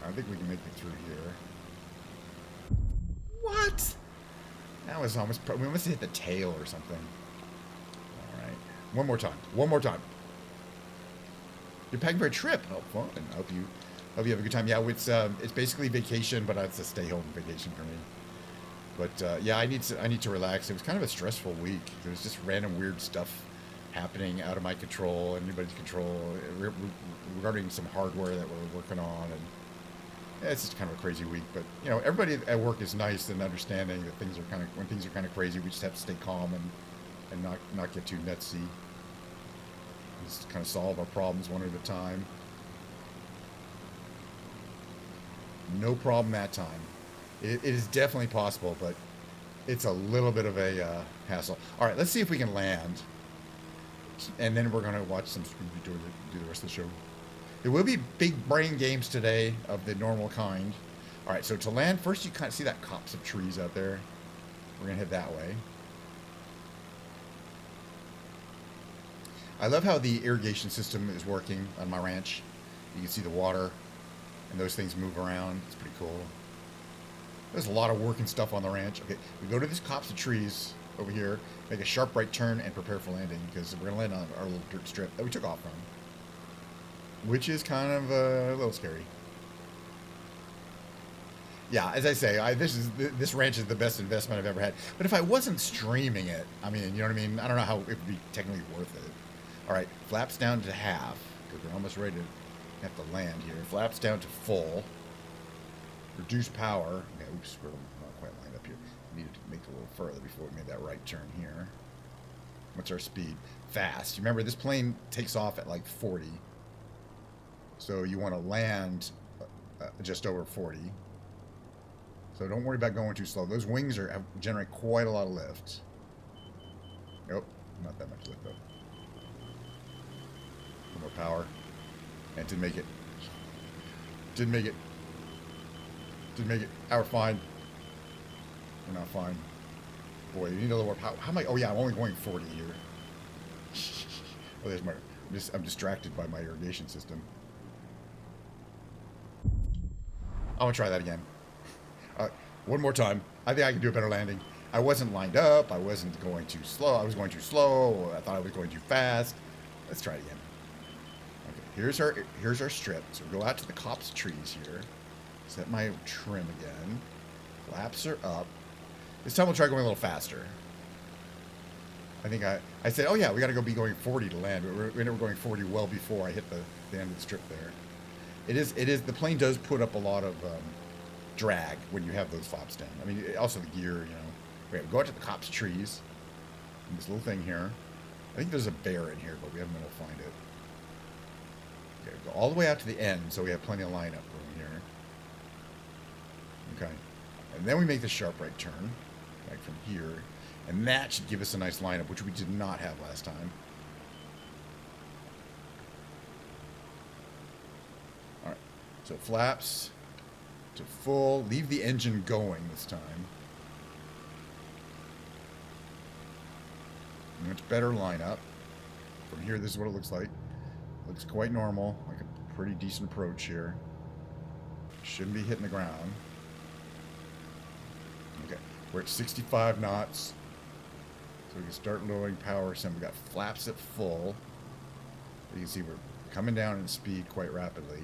I think we can make it through here. What? That was almost... We must have hit the tail or something. Alright. One more time. One more time. You're packing for a trip. Oh, fun. I hope you have a good time. Yeah, it's basically vacation, but it's a stay-home vacation for me. But, yeah, I need to relax. It was kind of a stressful week. There was just random weird stuff happening out of my control, anybody's control, regarding some hardware that we're working on, and it's just kind of a crazy week. But you know, everybody at work is nice and understanding that when things are kind of crazy, we just have to stay calm and not get too nutsy. Just kind of solve our problems one at a time. No problem that time. It is definitely possible, but it's a little bit of a hassle. All right, let's see if we can land, and then we're gonna watch some Scooby do the rest of the show. There will be big brain games today of the normal kind. All right, so to land, first you kind of see that copse of trees out there. We're gonna head that way. I love how the irrigation system is working on my ranch. You can see the water, and those things move around. It's pretty cool. There's a lot of work and stuff on the ranch. Okay, we go to this copse of trees over here, make a sharp right turn, and prepare for landing, because we're gonna land on our little dirt strip that we took off from, which is kind of a little scary. Yeah, as I say, this ranch is the best investment I've ever had. But if I wasn't streaming it, I mean, you know what I mean? I don't know how it would be technically worth it. All right, flaps down to half, because we're almost ready to have to land here. Flaps down to full. Reduce power. Okay, oops, we're not quite lined up here. We needed to make it a little further before we made that right turn here. What's our speed? Fast. Remember, this plane takes off at like 40. So you want to land just over 40. So don't worry about going too slow. Those wings generate quite a lot of lift. Nope, not that much lift though. A little more power. And didn't make it. Didn't make it. Didn't make it. We're fine. We're not fine. Boy, you need a little more power. How am I? Oh yeah, I'm only going 40 here. Oh, there's my. I'm distracted by my irrigation system. I want to try that again. One more time. I think I can do a better landing. I wasn't lined up. I wasn't going too slow. I was going too slow. I thought I was going too fast. Let's try it again. Okay, here's our strip. So we go out to the copse trees here. Set my trim again. Flaps are up. This time we'll try going a little faster. I think I said, oh yeah, we got to be going 40 to land. But we're going 40 well before I hit the end of the strip there. It is. The plane does put up a lot of drag when you have those flaps down. I mean, also the gear, you know. Okay, we go out to the copse trees. And this little thing here. I think there's a bear in here, but we haven't been able to find it. Okay, go all the way out to the end, so we have plenty of lineup room here. Okay, and then we make the sharp right turn, back from here, and that should give us a nice lineup, which we did not have last time. All right, so flaps to full. Leave the engine going this time. Much better lineup. From here, this is what it looks like. Looks quite normal, like a pretty decent approach here. Shouldn't be hitting the ground. Okay, we're at 65 knots. So we can start lowering power some. We got flaps at full. You can see we're coming down in speed quite rapidly.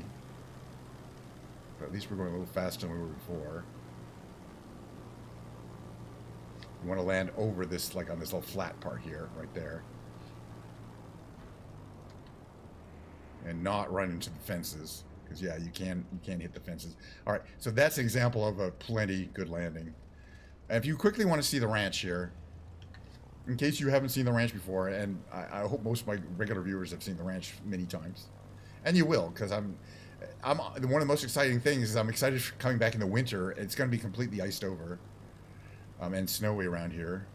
But at least we're going a little faster than we were before. We want to land over this, like on this little flat part here, right there. And not run into the fences. Because yeah, you can hit the fences. All right, so that's an example of a plenty good landing. And if you quickly want to see the ranch here, in case you haven't seen the ranch before, and I hope most of my regular viewers have seen the ranch many times, and you will, because I'm one of the most exciting things is I'm excited for coming back in the winter. It's going to be completely iced over. And snowy around here.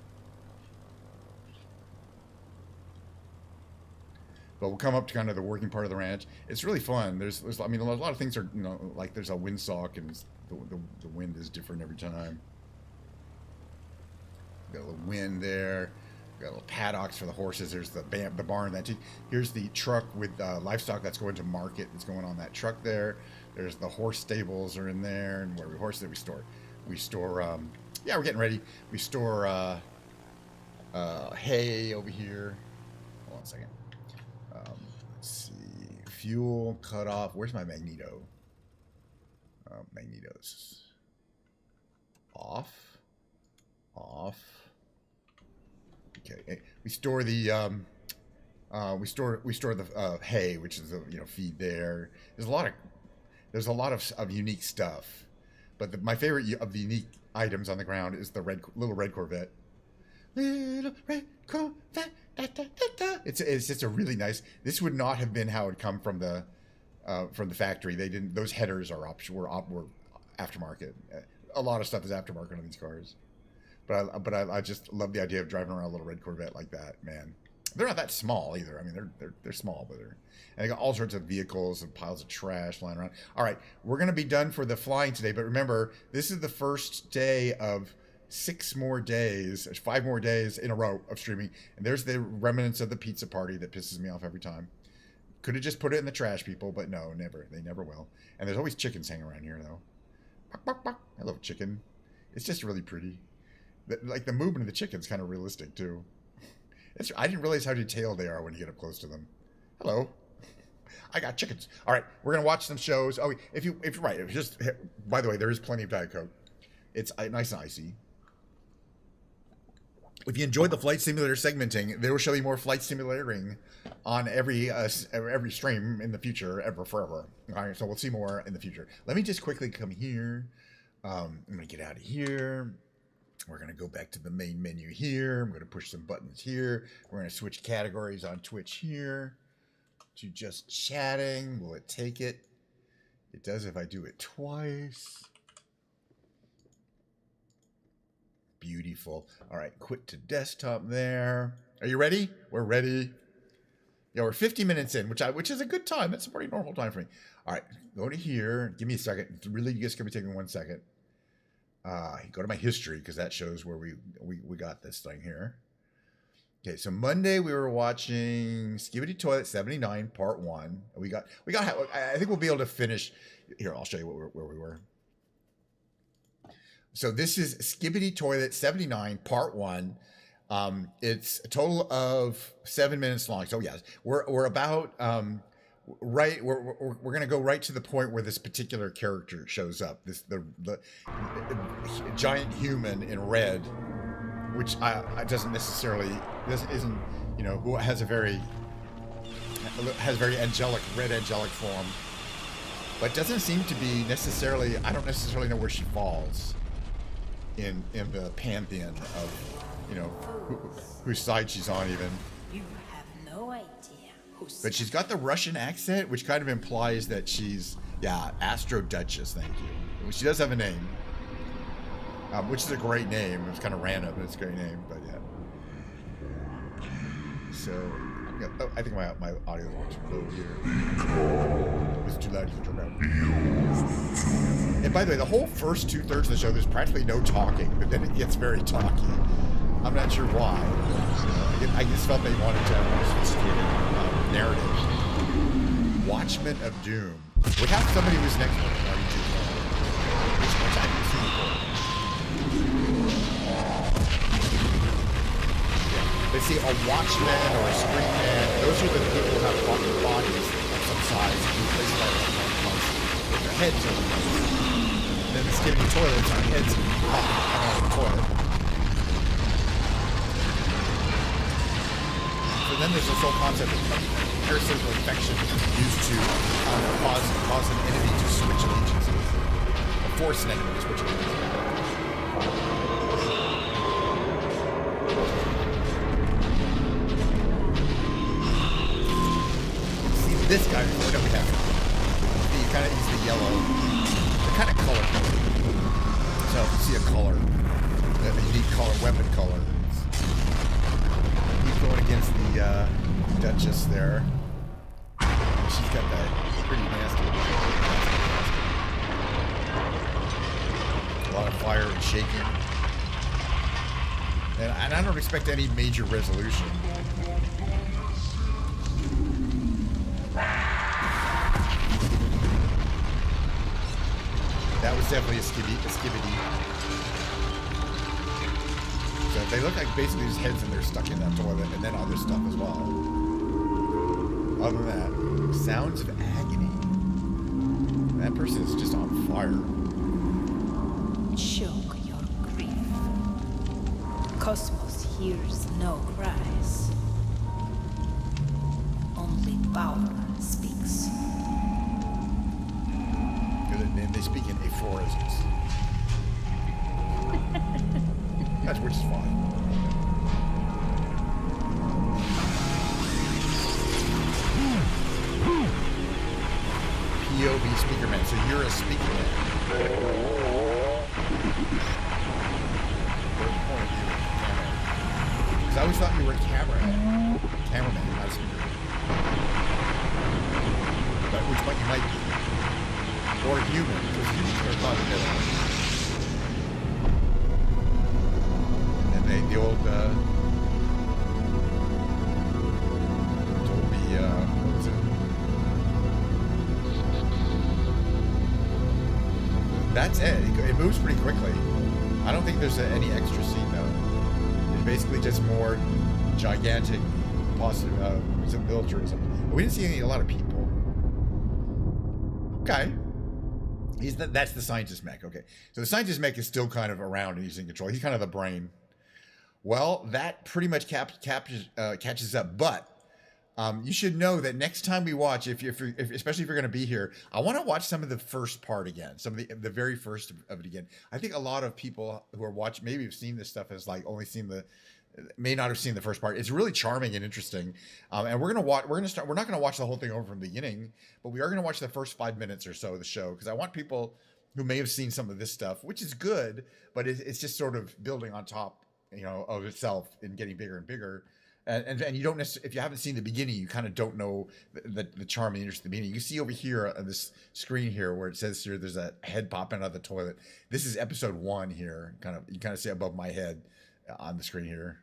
But we'll come up to kind of the working part of the ranch. It's really fun. There's I mean, a lot of things are, you know, like there's a windsock and the wind is different every time. Got a little wind there. Got little paddocks for the horses. There's the barn. Here's the truck with livestock that's going to market. It's going on that truck there. There's the horse stables are in there, and where horses that we store. Yeah, we're getting ready. We store hay over here. Hold on a second. Let's see. Fuel cut off. Where's my magneto? Magneto's off. Off. Okay. We store the the hay, which is the feed there. There's a lot of unique stuff, but my favorite of the unique items on the ground is the little red Corvette. Little red Corvette. Da, da, da, da. It's just a really nice. This would not have been how it come from the factory. They didn't. Those headers were aftermarket. A lot of stuff is aftermarket on these cars. But I just love the idea of driving around a little red Corvette like that, man. They're not that small either. I mean, they're small, but and they got all sorts of vehicles and piles of trash lying around. All right, we're gonna be done for the flying today, but remember, this is the first day of 5 more days in a row of streaming. And there's the remnants of the pizza party that pisses me off every time. Could have just put it in the trash, people, but no, never. They never will. And there's always chickens hanging around here, though. Bark, bark, bark. I love chicken. It's just really pretty. Like the movement of the chicken's kind of realistic too. I didn't realize how detailed they are when you get up close to them. Hello, I got chickens. All right, we're gonna watch some shows. Oh, if you're right, by the way, there is plenty of Diet Coke. It's nice and icy. If you enjoyed the flight simulator segmenting, there will show you more flight simulating on every stream in the future, forever. All right, so we'll see more in the future. Let me just quickly come here. I'm gonna get out of here. We're going to go back to the main menu here. I'm going to push some buttons here. We're going to switch categories on Twitch here to just chatting. Will it take it? It does if I do it twice. Beautiful. All right, quit to desktop there. Are you ready? We're ready. Yeah, we're 50 minutes in, which is a good time. That's a pretty normal time for me. All right, go to here. Give me a second. It's really just going to be taking 1 second. Go to my history because that shows where we got this thing here. Okay, so Monday we were watching Skibidi Toilet 79 Part 1. We got. I think we'll be able to finish. Here, I'll show you where we were. So this is Skibbity Toilet 79, Part 1. It's a total of 7 minutes long. So yes, we're about right. We're gonna go right to the point where this particular character shows up. The giant human in red, which I doesn't necessarily this isn't who has a very angelic angelic form, but doesn't seem to be necessarily. I don't necessarily know where she falls in the pantheon of whose side she's on even. You have no idea who's. But she's got the Russian accent, which kind of implies that she's Astro Duchess. Thank you. She does have a name, which is a great name. It's kind of random, but it's a great name. But yeah. So I think my audio is low here. It's too loud. And by the way, the whole first 2/3 of the show, there's practically no talking, but then it gets very talky. I'm not sure why. I just felt they wanted to have a more sophisticated narrative. Watchmen of Doom. We have somebody who's next one. Which I can see before. They see a watchman or a screenman. Those are the people who have fucking bodies of some size who place with their heads on the place. And then the skibbity toilets on heads on the toilet. So then there's this whole concept of parasitical infection used to cause an enemy to switch allegiances. Or force an enemy to switch allegiances. This guy, what do we have? He's the yellow. They're kind of color coded. So if you see a color, a unique color, weapon color, he's going against the Duchess there. She's got that pretty nasty. A lot of fire and shaking. And I don't expect any major resolution. That was definitely a skibbity. So they look like basically his heads and they're stuck in that toilet, and then other stuff as well. Other than that, sounds of agony. That person is just on fire. Choke your grief. Cosmos hears no cries. Only power speaks. And they speak in aphorisms. That's which is fine. POV speaker man. So you're a speaker man. Because I always thought you were a cameraman, not a speaker man. But which one you might be. Or human, because humans are thought together. And the old, told me, what was it? That's it. It moves pretty quickly. I don't think there's any extra scene, though. It's basically just more gigantic, some militarism. But we didn't see a lot of people. Okay. That's the scientist mech. Okay, so the scientist mech is still kind of around and he's in control. He's kind of the brain. Well, that pretty much catches up. But you should know that next time we watch, especially if you're going to be here, I want to watch some of the first part again, some of the very first of it again. I think a lot of people who are watching maybe have seen this stuff as like only seen may not have seen the first part. It's really charming and interesting, and we're not going to watch the whole thing over from the beginning, but we are going to watch the first 5 minutes or so of the show because I want people who may have seen some of this stuff, which is good, but it's just sort of building on top, of itself and getting bigger and bigger. And you don't necessarily, if you haven't seen the beginning, you kind of don't know the charm and interest of the beginning. You see over here on this screen here where it says here there's a head popping out of the toilet. This is episode 1 here. You kind of see above my head on the screen here.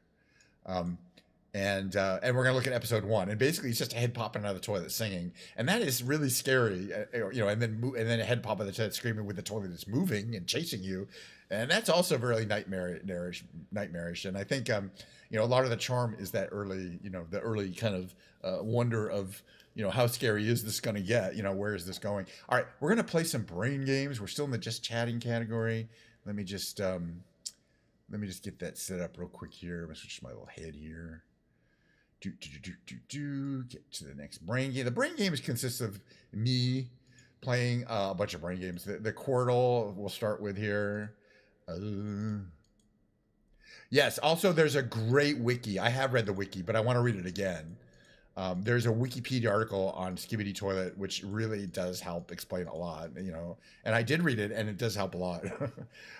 and we're gonna look at episode 1, and basically it's just a head popping out of the toilet singing, and that is really scary, and then a head pop out of the toilet screaming with the toilet that's moving and chasing you, and that's also very nightmarish. And I think a lot of the charm is that the early kind of wonder of how scary is this gonna get, where is this going. All right, we're gonna play some brain games. We're still in the just chatting category. Let me just get that set up real quick here. I'm gonna switch my little head here. Get to the next brain game. The brain games consist of me playing a bunch of brain games. The Quirtle we'll start with here. Yes, also there's a great wiki. I have read the wiki, but I want to read it again. There's a Wikipedia article on Skibidi Toilet, which really does help explain a lot, and I did read it, and it does help a lot.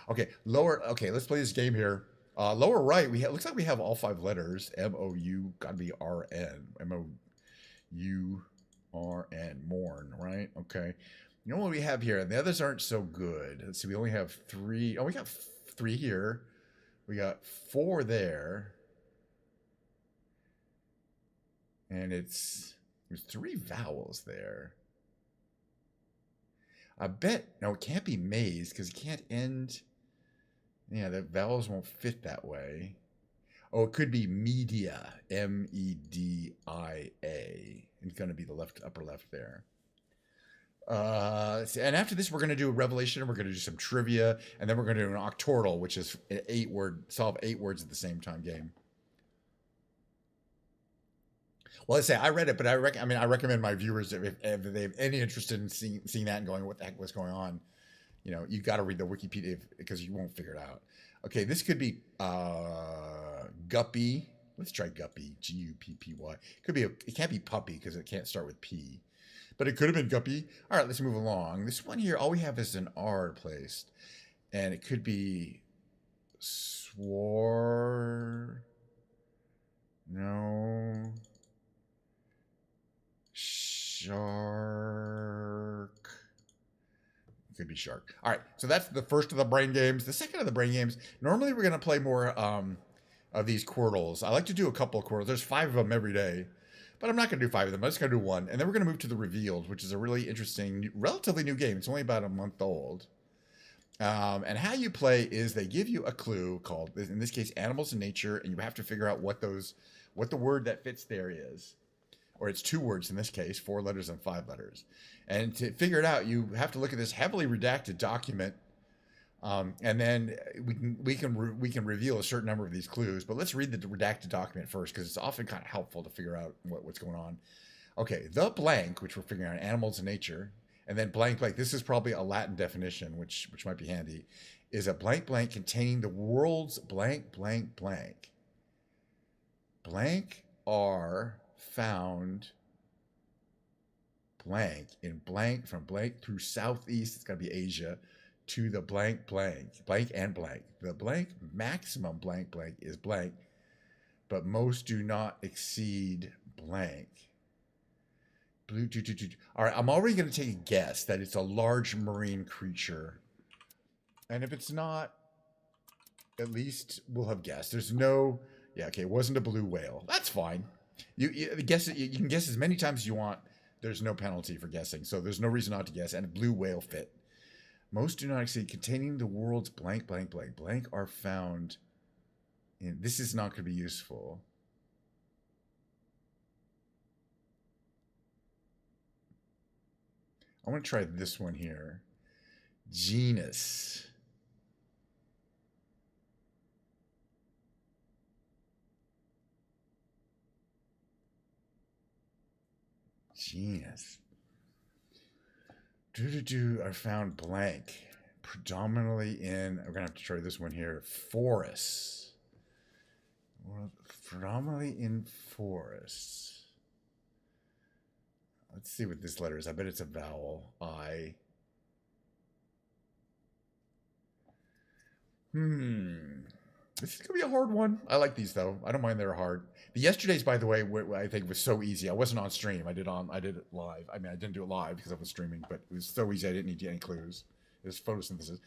Okay, let's play this game here. Lower right, looks like we have all 5 letters. M-O-U, gotta be R-N. M-O-U-R-N, Morn, right? Okay. You know what we have here? And the others aren't so good. Let's see, we only have 3. Oh, we got 3 here. We got 4 there. And there's 3 vowels there. I bet, no, it can't be maze because it can't end. Yeah, the vowels won't fit that way. Oh, it could be media, M-E-D-I-A. It's going to be the upper left there. Let's see. And after this, we're going to do a revelation, and we're going to do some trivia, and then we're going to do an octortal, which is an 8-word, solve 8 words at the same time game. Well, let's say I read it, but I recommend my viewers, if they have any interest in seeing that and going, what the heck was going on, you got to read the Wikipedia because you won't figure it out. Okay, this could be guppy. Let's try guppy. G-U-P-P-Y. It can't be puppy because it can't start with P. But it could have been guppy. All right, let's move along. This one here, all we have is an R placed. And it could be swore. No. Shark. Could be shark. All right, so that's the first of the brain games. The second of the brain games, normally we're going to play more of these Quirtles. I like to do a couple of Quirtles. There's 5 of them every day, but I'm not going to do 5 of them. I'm just going to do 1. And then we're going to move to the Revealed, which is a really interesting, relatively new game. It's only about a month old. And how you play is they give you a clue called, in this case, animals in nature, and you have to figure out what the word that fits there is. Or it's 2 words in this case, 4 letters and 5 letters. And to figure it out, you have to look at this heavily redacted document, and then we can reveal a certain number of these clues. But let's read the redacted document first, because it's often kind of helpful to figure out what's going on. Okay, the blank, which we're figuring out, animals in nature, and then blank blank. This is probably a Latin definition, which might be handy. Is a blank blank containing the world's blank blank blank. Blank are found blank in blank from blank through southeast, it's got to be Asia, to the blank blank and blank. The blank maximum blank blank is blank, but most do not exceed blank. All right, I'm already going to take a guess that it's a large marine creature, and if it's not, at least we'll have guessed. There's no, yeah, okay, it wasn't a blue whale. That's fine. You can guess as many times as you want. There's no penalty for guessing, so there's no reason not to guess. And a blue whale fit. Most do not exceed containing the world's blank blank blank blank are found in. This is not going to be useful. I want to try this one here. Genus. Genus. Are found blank. Predominantly in, we're going to have to try this one here, forests. Well, predominantly in forests. Let's see what this letter is. I bet it's a vowel. I. This is going to be a hard one. I like these, though. I don't mind they're hard. The yesterday's, by the way, I think was so easy. I wasn't on stream. I did it live. I mean, I didn't do it live because I was streaming, but it was so easy I didn't need any clues. It was photosynthesis.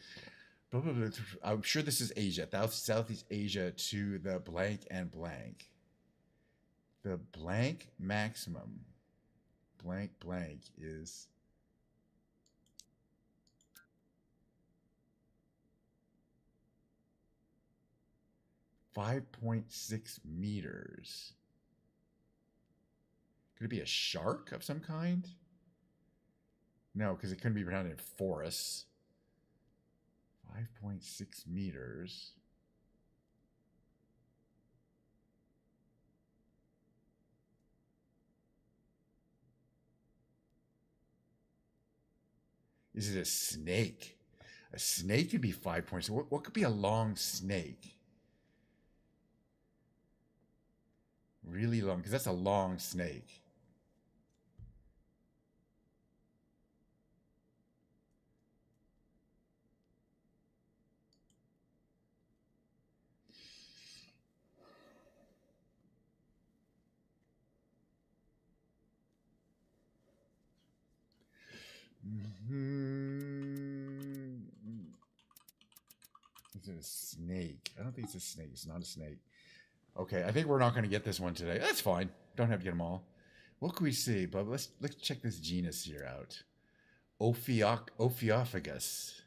I'm sure this is Asia. Southeast Asia to the blank and blank. The blank maximum. Blank blank is 5.6 meters. Could it be a shark of some kind? No, because it couldn't be found in forests. 5.6 meters. Is it a snake? A snake could be 5.6. What could be a long snake? Really long, because that's a long snake. Is it a snake? I don't think it's a snake. It's not a snake. Okay, I think we're not going to get this one today. That's fine. Don't have to get them all. What can we see? But let's check this genus here out. Ophiophagus.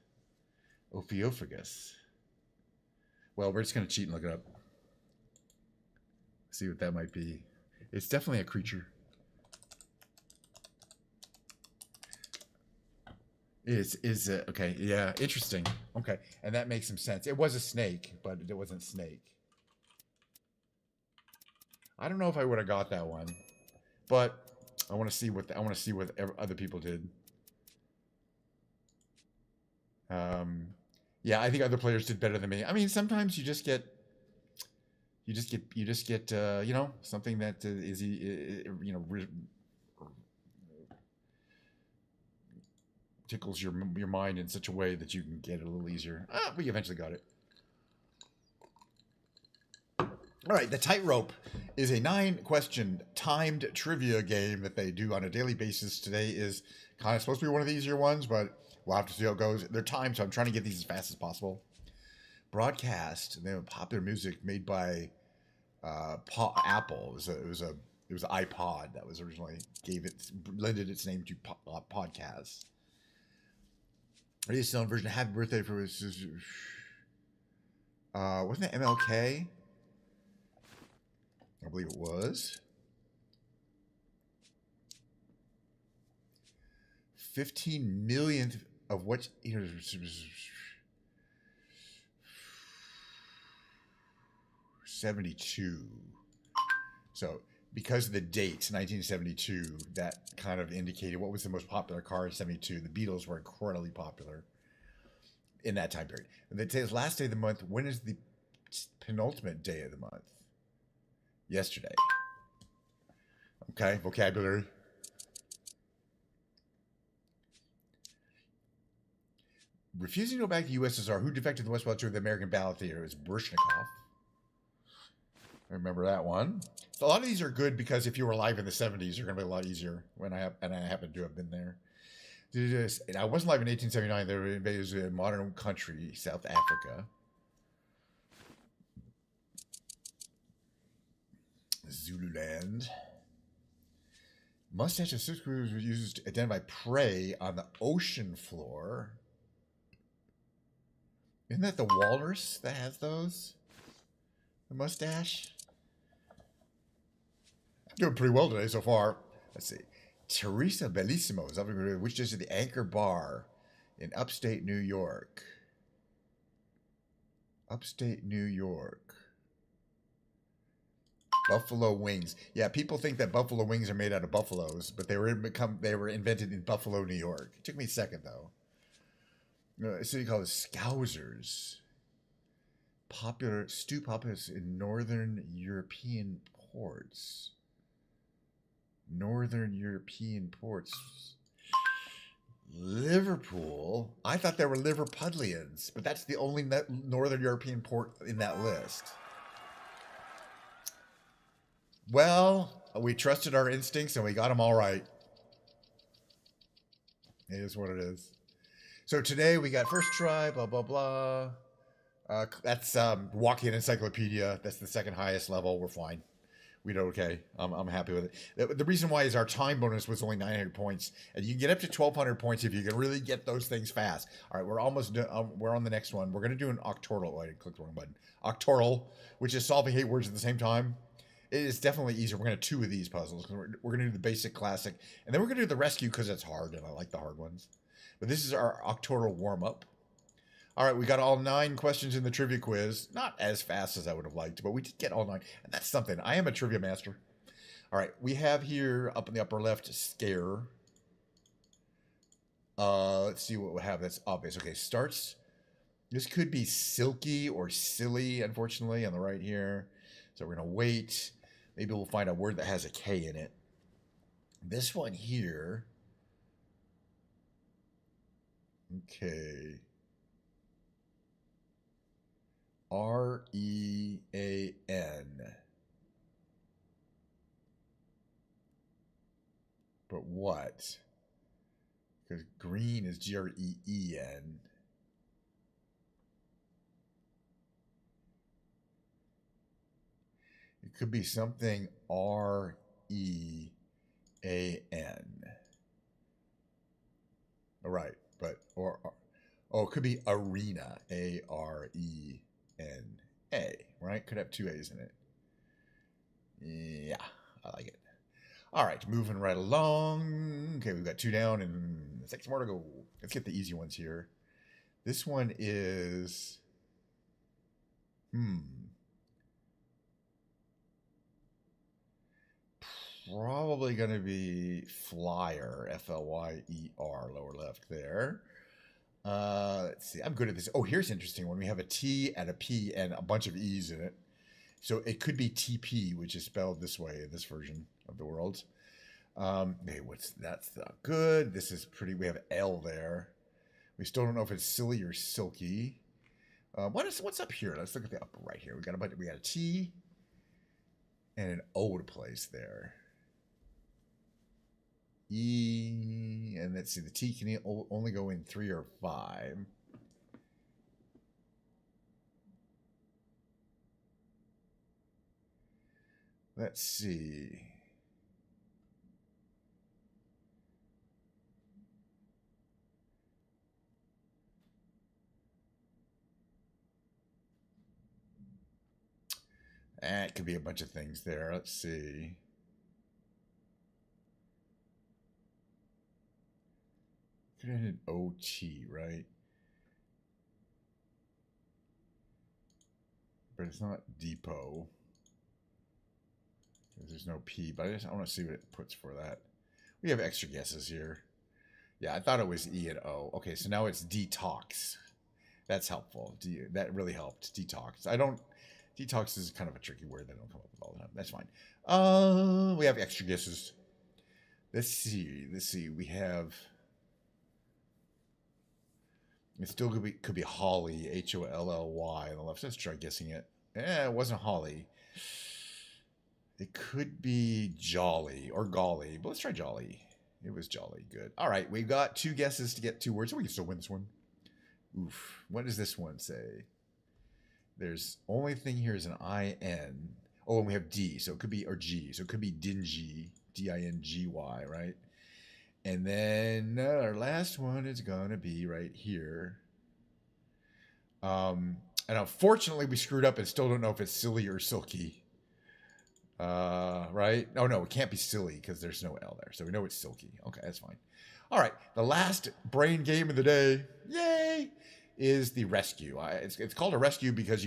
Ophiophagus. Well, we're just going to cheat and look it up. See what that might be. It's definitely a creature. Is okay? Yeah, interesting. Okay, and that makes some sense. It was a snake, but it wasn't snake. I don't know if I would have got that one, but I want to see what other people did. Yeah, I think other players did better than me. I mean, sometimes you just get you know, something that is you know, tickles your mind in such a way that you can get it a little easier. We eventually got it. All right, the Tightrope is a 9-question timed trivia game that they do on a daily basis. Today is kind of supposed to be one of the easier ones, but we'll have to see how it goes. They're timed, so I'm trying to get these as fast as possible. Broadcast, they have popular music made by Apple. It was an iPod that was originally lended its name to podcasts. Released on version of Happy Birthday for wasn't it MLK? I believe it was. 15 millionth of what? 72. So because of the date, 1972, that kind of indicated what was the most popular car in 72. The Beatles were incredibly popular in that time period. And they say it's last day of the month. When is the penultimate day of the month? Yesterday. Okay, vocabulary. Refusing to go back to the USSR. Who defected the Westwell tour of the American Ballet Theater? It was Baryshnikov. I remember that one. A lot of these are good because if you were alive in the 70s, they're going to be a lot easier. And I happen to have been there. And I wasn't alive in 1879. They were invaded a modern country, South Africa. Zululand. Mustache of six groups was used to identify prey on the ocean floor. Isn't that the walrus that has those? The mustache? I'm doing pretty well today so far. Let's see. Teresa Bellissimo is up in which is the Anchor Bar in upstate New York. Upstate New York. Buffalo wings. Yeah, people think that buffalo wings are made out of buffaloes, but they were invented in Buffalo, New York. It took me a second though. A city called Scousers. Popular in northern European ports. Northern European ports. Liverpool. I thought there were Liverpudlians, but that's the only northern European port in that list. Well, we trusted our instincts and we got them all right. It is what it is. So today we got first try, blah, blah, blah. That's Walking Encyclopedia. That's the second highest level. We're fine. We did okay. I'm happy with it. The reason why is our time bonus was only 900 points, and you can get up to 1,200 points if you can really get those things fast. All right, we're almost done. We're on the next one. We're gonna do an octoral. Oh, I clicked the wrong button. Octoral, which is solving 8 words at the same time. It is definitely easier. We're gonna have 2 of these puzzles. We're gonna do the basic, classic, and then we're gonna do the rescue because it's hard, and I like the hard ones. But this is our octoral warm up. All right, we got all 9 questions in the trivia quiz. Not as fast as I would have liked, but we did get all 9. And that's something. I am a trivia master. All right, we have here up in the upper left, scare. Let's see what we have that's obvious. Okay, starts. This could be silky or silly, unfortunately, on the right here. So we're going to wait. Maybe we'll find a word that has a K in it. This one here. Okay. R-E-A-N. But what? Because green is G-R-E-E-N. It could be something R-E-A-N. All right, but, oh, it could be arena, A-R-E-N-A, right? Could have 2 A's in it. Yeah, I like it. All right, moving right along. Okay, we've got 2 down and 6 more to go. Let's get the easy ones here. This one is, probably going to be flyer, F-L-Y-E-R, lower left there. Let's see. I'm good at this. Oh, here's an interesting one. We have a T and a P and a bunch of E's in it. So it could be TP, which is spelled this way in this version of the world. Hey, that's not good. This is pretty. We have L there. We still don't know if it's silly or silky. What's up here? Let's look at the upper right here. We got a T and an O to place there. E, and let's see, the T can only go in 3 or 5. Let's see. It could be a bunch of things there. Let's see. Could have an OT, right? But it's not depot. There's no P, but I want to see what it puts for that. We have extra guesses here. Yeah, I thought it was E and O. Okay, so now it's detox. That's helpful. That really helped. Detox. Detox is kind of a tricky word that I don't come up with all the time. That's fine. We have extra guesses. Let's see. We have. It still could be Holly, H-O-L-L-Y on the left. Let's try guessing it. It wasn't Holly. It could be Jolly or Golly, but let's try Jolly. It was Jolly. Good. All right, we've got 2 guesses to get 2 words, so we can still win this one. Oof. What does this one say? There's only thing here is an I-N. Oh, and we have D, so it could be, or G, so it could be dingy, D-I-N-G-Y, right? And then our last one is going to be right here. And unfortunately, we screwed up and still don't know if it's silly or silky. Right? Oh, no, it can't be silly because there's no L there. So we know it's silky. Okay, that's fine. All right, the last brain game of the day, yay, is the rescue. It's called a rescue because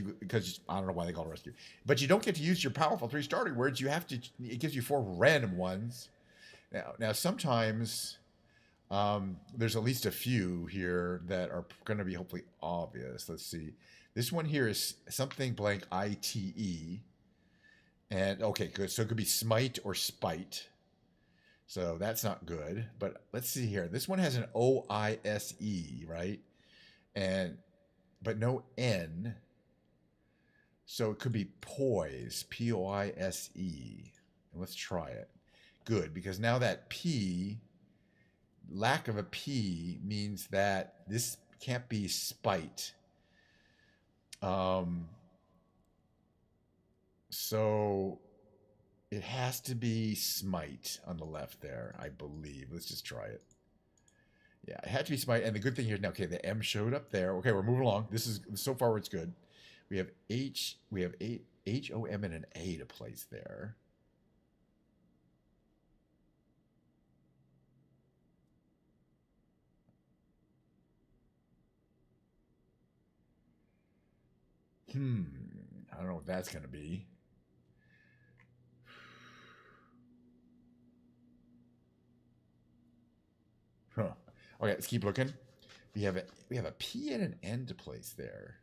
I don't know why they call it a rescue. But you don't get to use your powerful 3 starting words. It gives you 4 random ones. Now sometimes there's at least a few here that are going to be hopefully obvious. Let's see. This one here is something blank I-T-E. And okay, good. So it could be smite or spite. So that's not good. But let's see here. This one has an O-I-S-E, right? But no N. So it could be poise, P-O-I-S-E. And let's try it. Good, because now that P, lack of a P means that this can't be spite. So It has to be Smite on the left there, I believe. Let's just try it. Yeah, it had to be Smite. And the good thing here now, okay, the M showed up there. Okay, we're moving along. This is so far it's good. We have H-O-M and an A to place there. I don't know what that's going to be. Huh. Okay, let's keep looking. We have a P and an N to place there.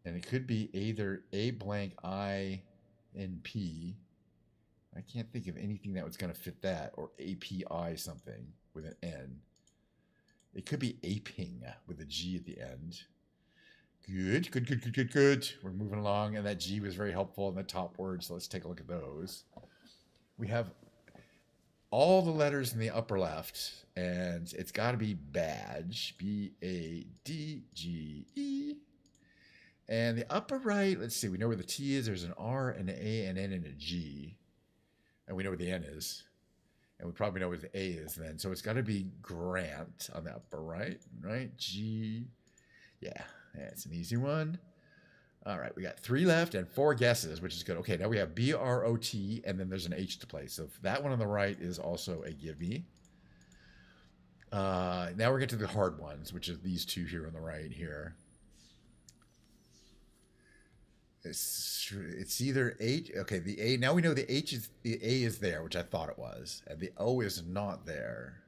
And it could be either A blank I N P. I can't think of anything that was going to fit that, or API something with an N. It could be aping with a G at the end. Good. We're moving along, and that G was very helpful in the top word, so let's take a look at those. We have all the letters in the upper left, and it's got to be badge, B-A-D-G-E. And the upper right, let's see, we know where the T is. There's an R, an A, an N, and a G. And we know where the N is. And we probably know where the A is then. So it's got to be Grant on the upper right, right? G. Yeah, that's an easy one. All right, we got 3 left and 4 guesses, which is good. Okay, now we have B-R-O-T, and then there's an H to place. So that one on the right is also a gimme. Now we're getting to the hard ones, which is these two here on the right here. It's either H. Okay, the A. Now we know the A is there, which I thought it was, and the O is not there.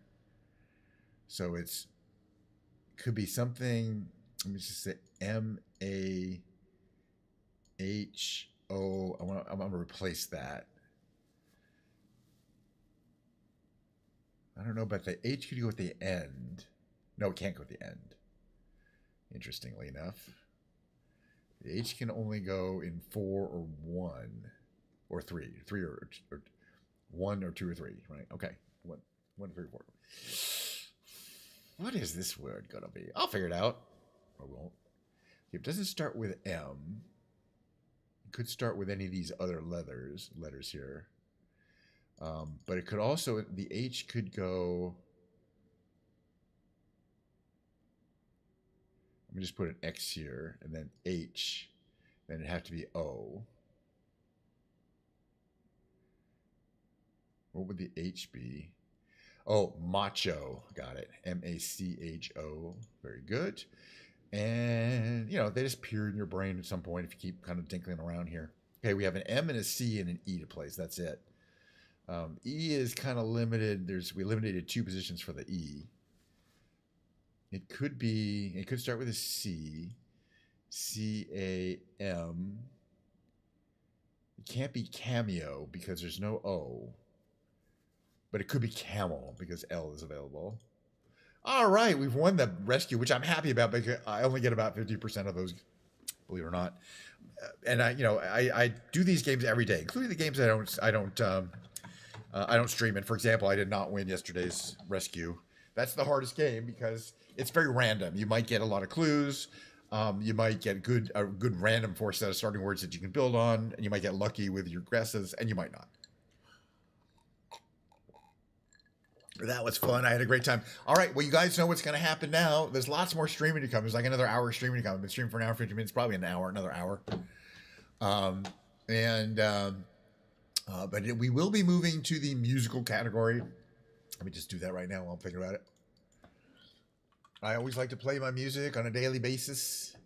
So could be something. Let me just say M-A-H-O. I'm gonna replace that. I don't know, but the H could go at the end. No, it can't go at the end. Interestingly enough. The H can only go in 4 or 1 or 3. 3 or 1 or 2 or 3, right? Okay. 1, 3, 4. What is this word going to be? I'll figure it out. Or won't. If it doesn't start with M, it could start with any of these other letters here. But it could also, the H could go. Let me just put an X here, and then H, then it'd have to be O. What would the H be? Oh, macho. Got it. M-A-C-H-O. Very good. And, they just appear in your brain at some point if you keep kind of dinkling around here. Okay, we have an M and a C and an E to place. That's it. E is kind of limited. We eliminated 2 positions for the E. It could start with a C, C-A-M. It can't be cameo because there's no O. But it could be camel because L is available. All right, we've won the rescue, which I'm happy about because I only get about 50% of those, believe it or not. And I do these games every day, including the games I don't stream. And for example, I did not win yesterday's rescue. That's the hardest game because it's very random. You might get a lot of clues. You might get a good random 4 set of starting words that you can build on, and you might get lucky with your guesses, and you might not. That was fun. I had a great time. All right, well, you guys know what's going to happen now. There's lots more streaming to come. There's like another hour of streaming to come. I've been streaming for an hour, 50 minutes, probably another hour. But we will be moving to the musical category. Let me just do that right now while I'm thinking about it. I always like to play my music on a daily basis.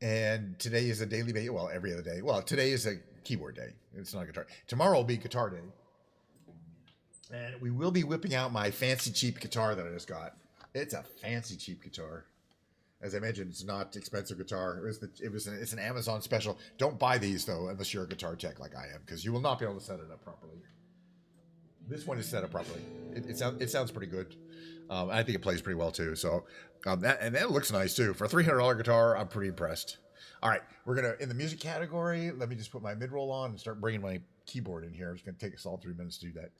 And today is a daily basis. Well, every other day. Well, today is a keyboard day. It's not guitar. Tomorrow will be guitar day. And we will be whipping out my fancy cheap guitar that I just got. It's a fancy cheap guitar. As I mentioned, it's not expensive guitar. It's an Amazon special. Don't buy these though, unless you're a guitar tech like I am, because you will not be able to set it up properly. This one is set up properly. It sounds pretty good. I think it plays pretty well too. So that looks nice too. For a $300 guitar, I'm pretty impressed. All right, we're gonna in the music category. Let me just put my mid roll on and start bringing my keyboard in here. It's gonna take us all 3 minutes to do that.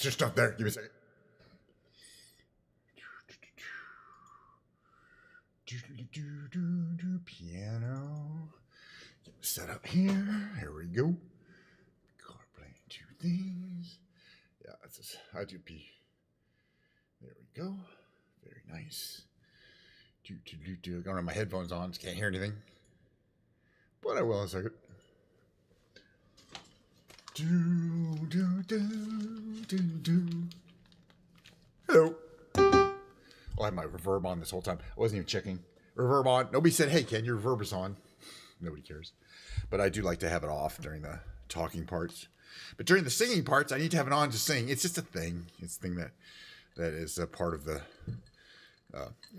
extra stuff there. Give me a second. Piano. Set up here. Here we go. Playing two things. Yeah, that's just, I do P. There we go. Very nice. I don't have my headphones on, so can't hear anything. But I will in a second. Hello. I had my reverb on this whole time. I wasn't even checking. Reverb on. Nobody said, hey, Ken, your reverb is on. Nobody cares. But I do like to have it off during the talking parts. But during the singing parts, I need to have it on to sing. It's just a thing. It's a thing that is a part of the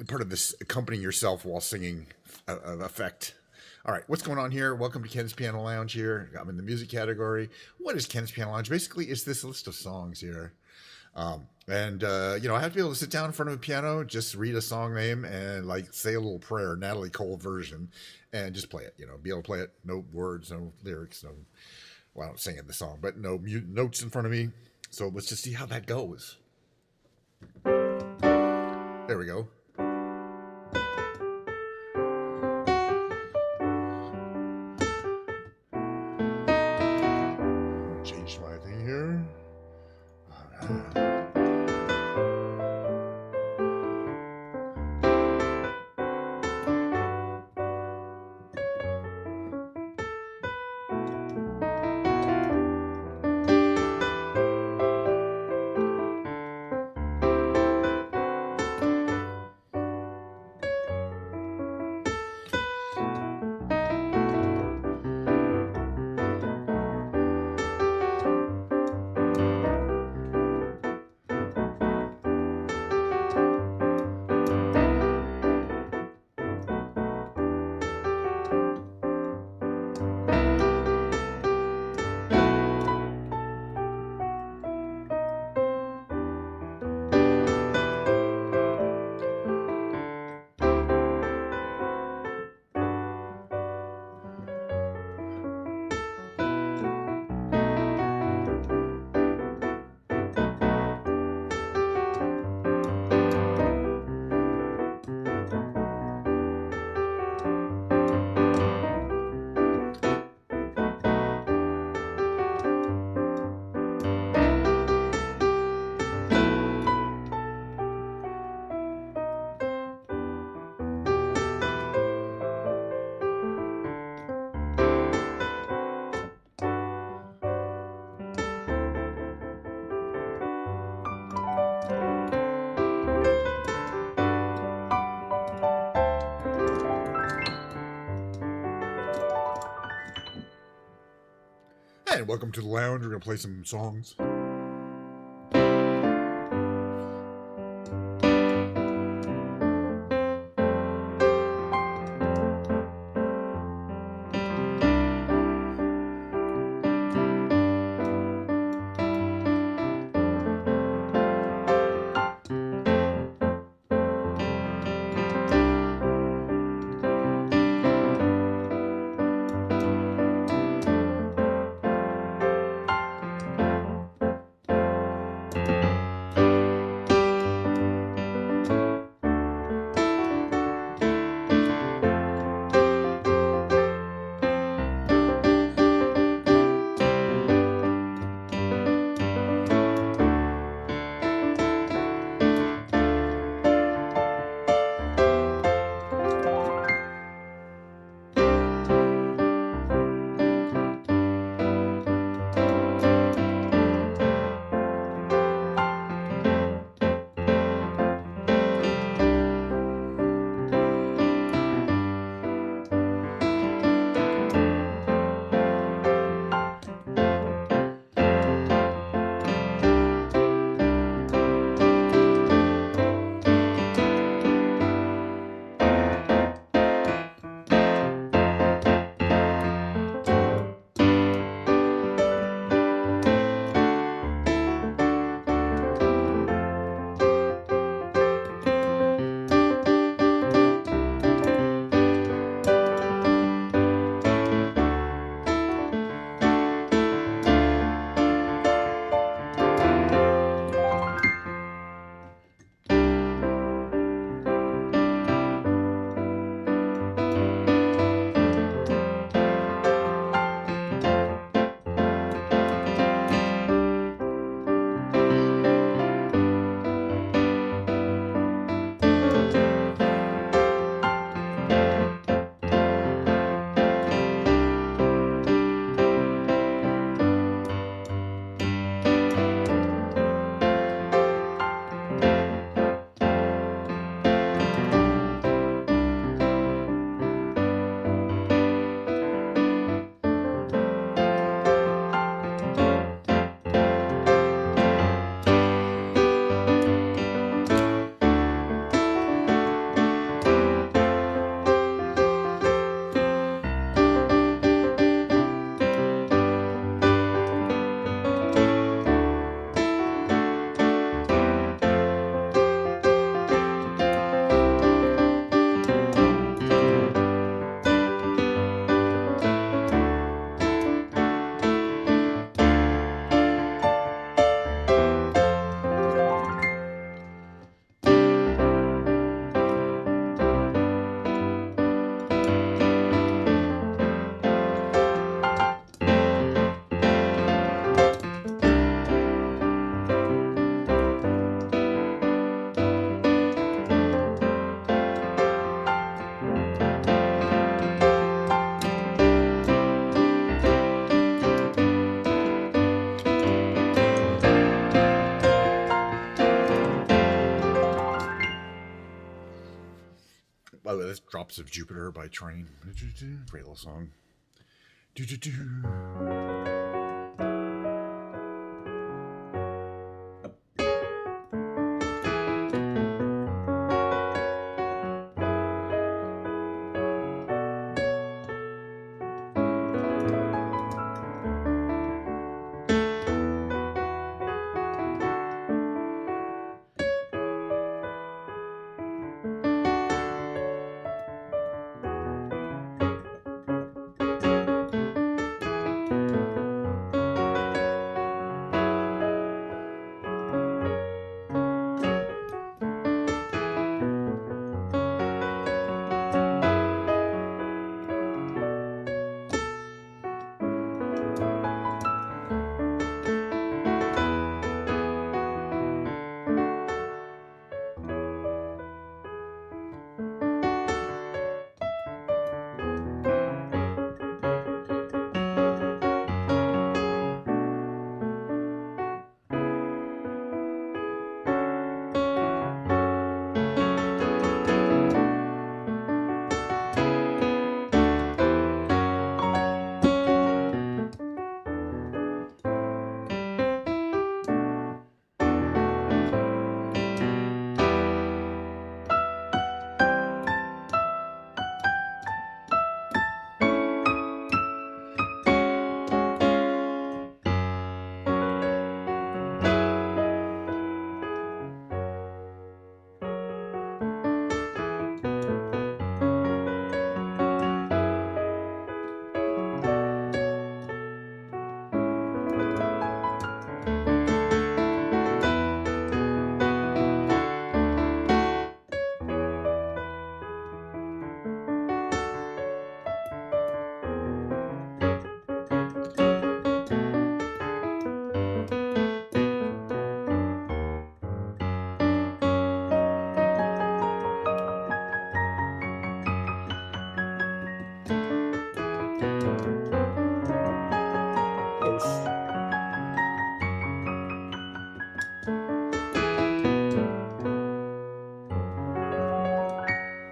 part of this accompanying yourself while singing effect. All right, what's going on here? Welcome to Ken's Piano Lounge here. I'm in the music category. What is Ken's Piano Lounge? Basically, it's this list of songs here. I have to be able to sit down in front of a piano, just read a song name and like say a little prayer, Natalie Cole version, and just play it, be able to play it. No words, no lyrics, I don't sing it the song, but no notes in front of me. So let's just see how that goes. There we go. Change my thing here. All right. And welcome to the lounge. We're going to play some songs. By the way, that's Drops of Jupiter by Train. Great little song.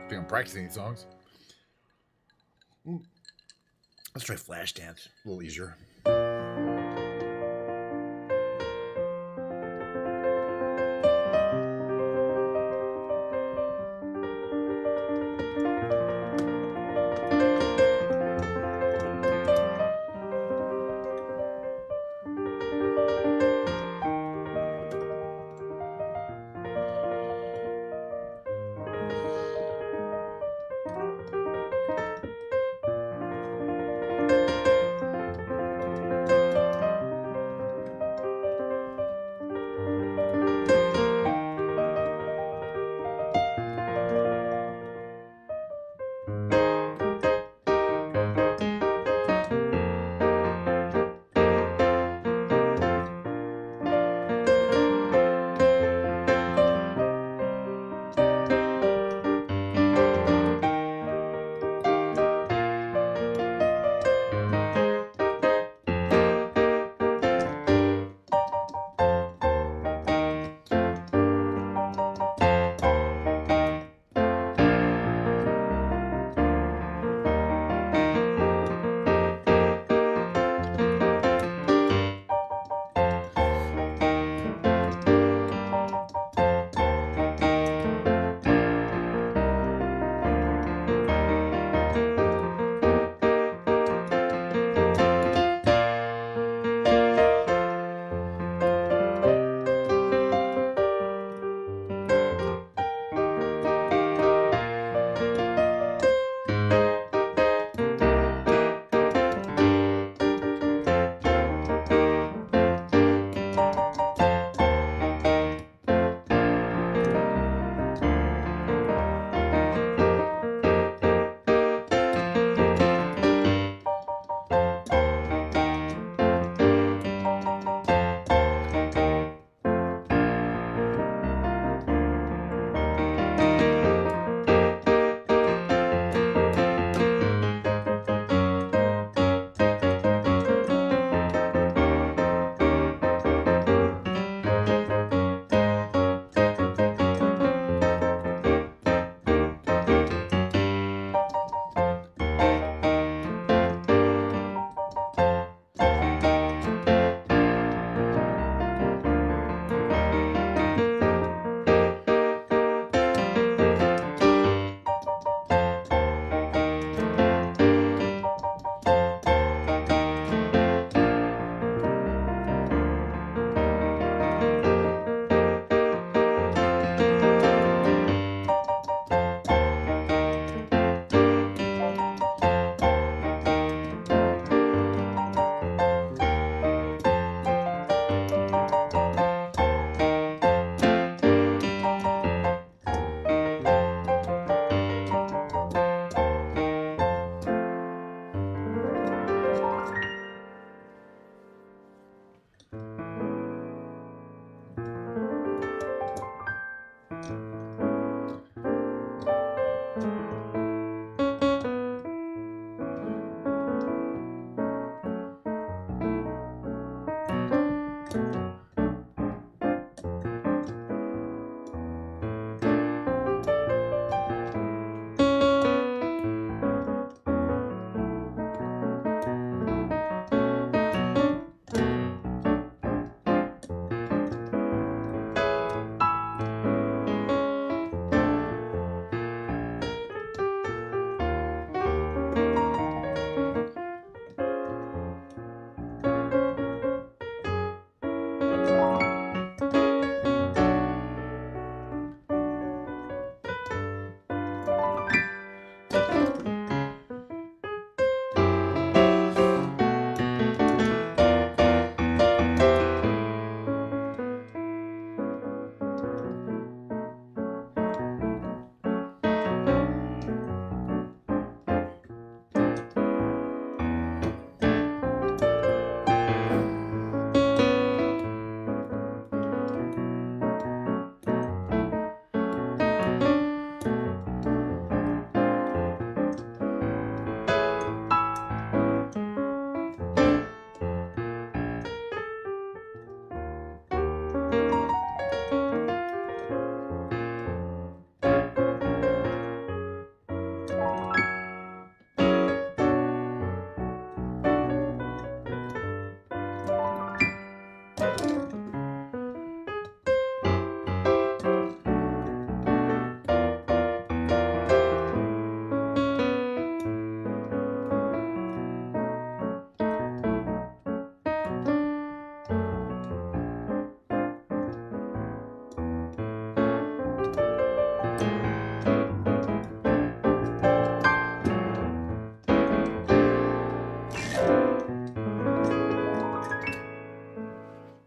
I think I'm practicing these songs. Let's try Flashdance. A little easier.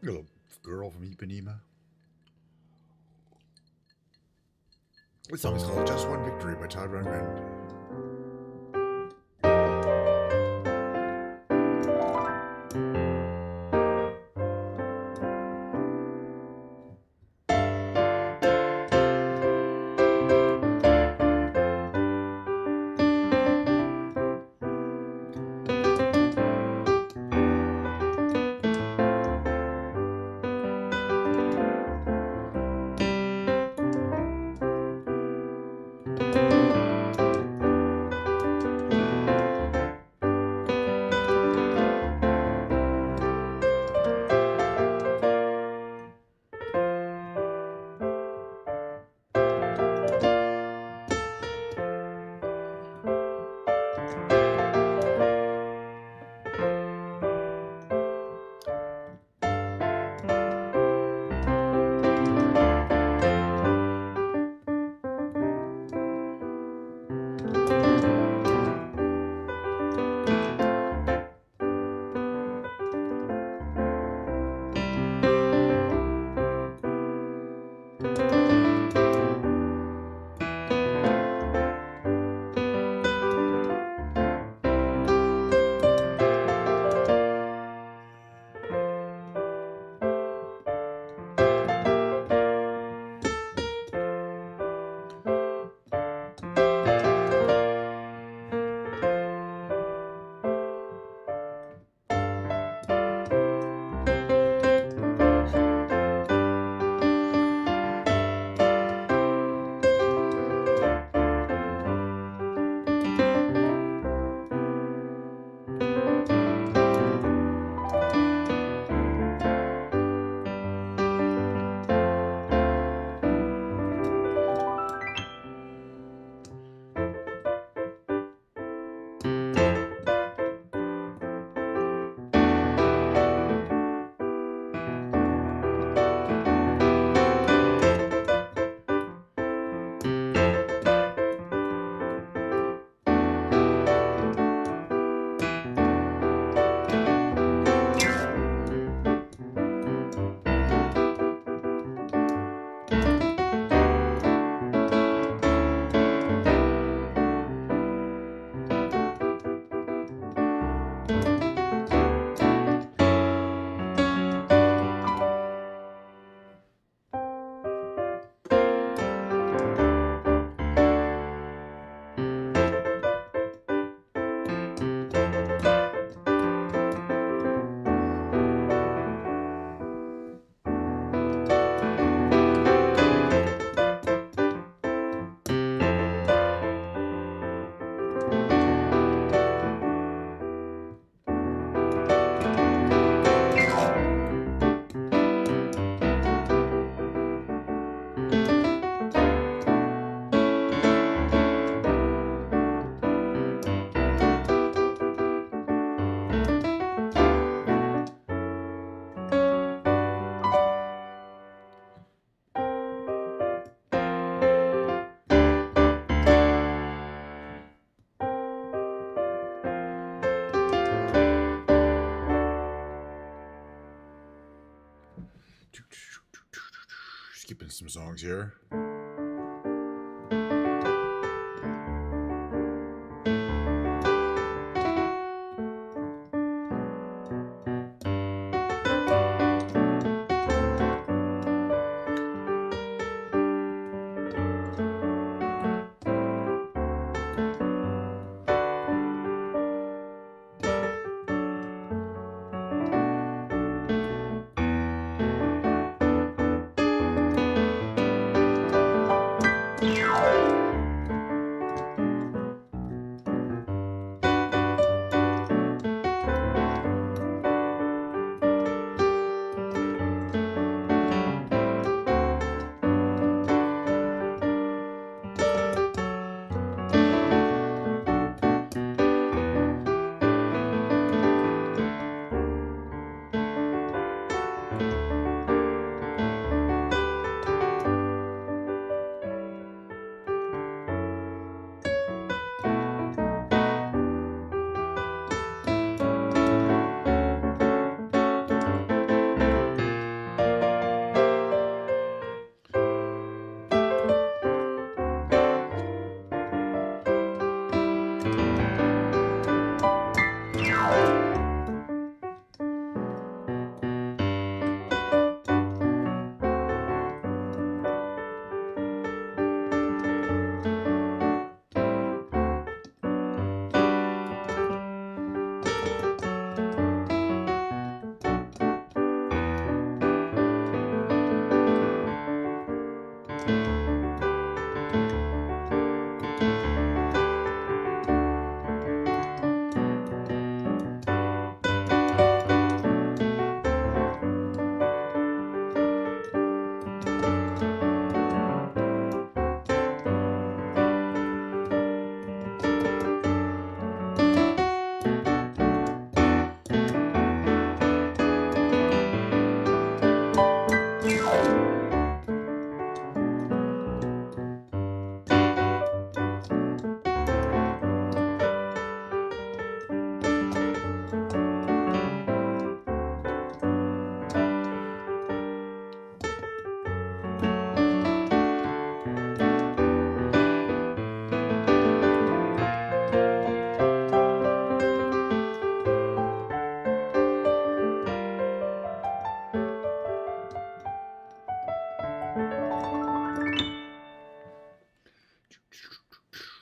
Little girl from Ipanema. This song is called Just One Victory by Todd Rundgren. some songs here.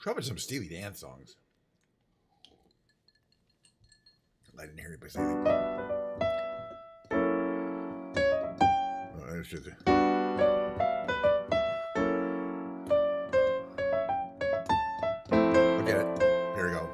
How about some Steely Dan songs? I didn't hear anybody say anything. Oh, that's just it. Look at it. Here we go.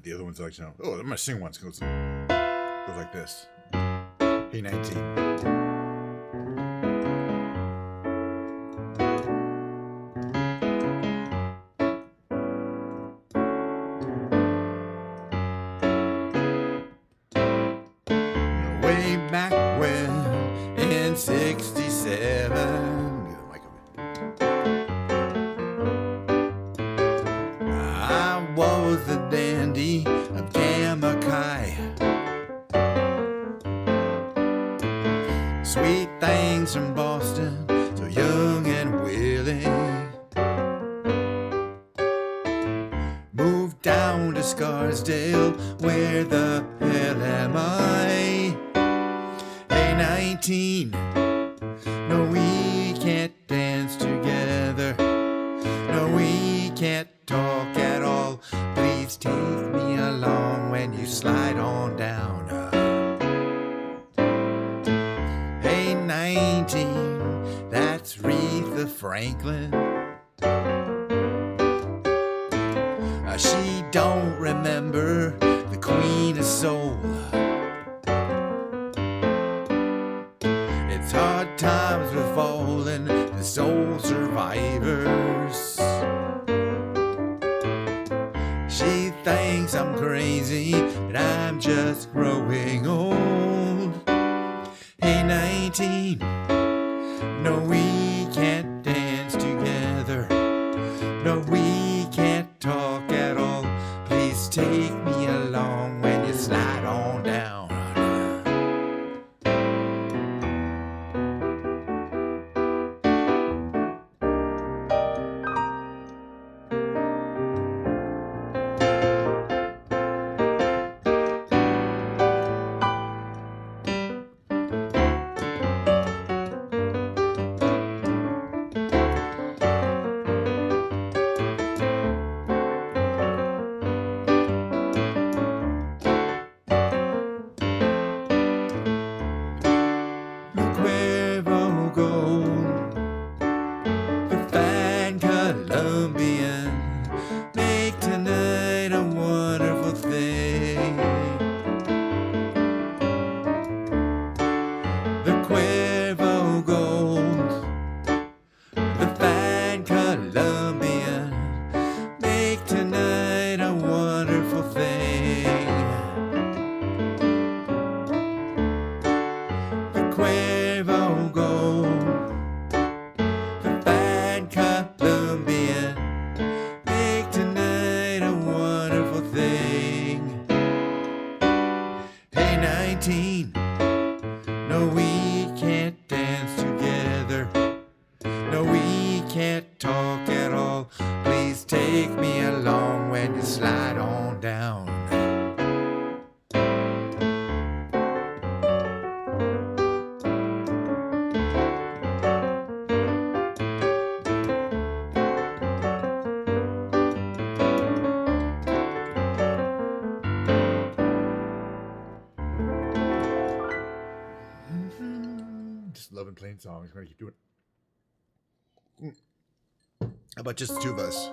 but the other one's like, oh, I'm gonna sing once. Goes like this. Hey 19. Way back when in 67. Get the mic over. I was the dandy of Gamakai. Sweet things from Boston, so young and willing. Moved down to Scarsdale, where the hell am I? Hey 19, no we can't dance together. No we can't talk at all. Please take me along when you slide on down. Hey 19, that's Aretha Franklin. She don't remember the Queen of Soul. It's hard times with fallen the soul survivors. She thinks I'm crazy, but I'm just growing old. Hey 19, no we can't dance together. No we can't talk at all. Please take me along when you slide on down. Make tonight a wonderful thing. The Cuervo Gold, the fine Colombian, make tonight a wonderful thing. The Cuervo Gold, the fine Colombian, make tonight a wonderful thing. Hey 19, no we can't dance together. No we can't talk at all. Please take me along when you slide on down. Just loving playing songs. I'm gonna keep doing it. How about just the two of us?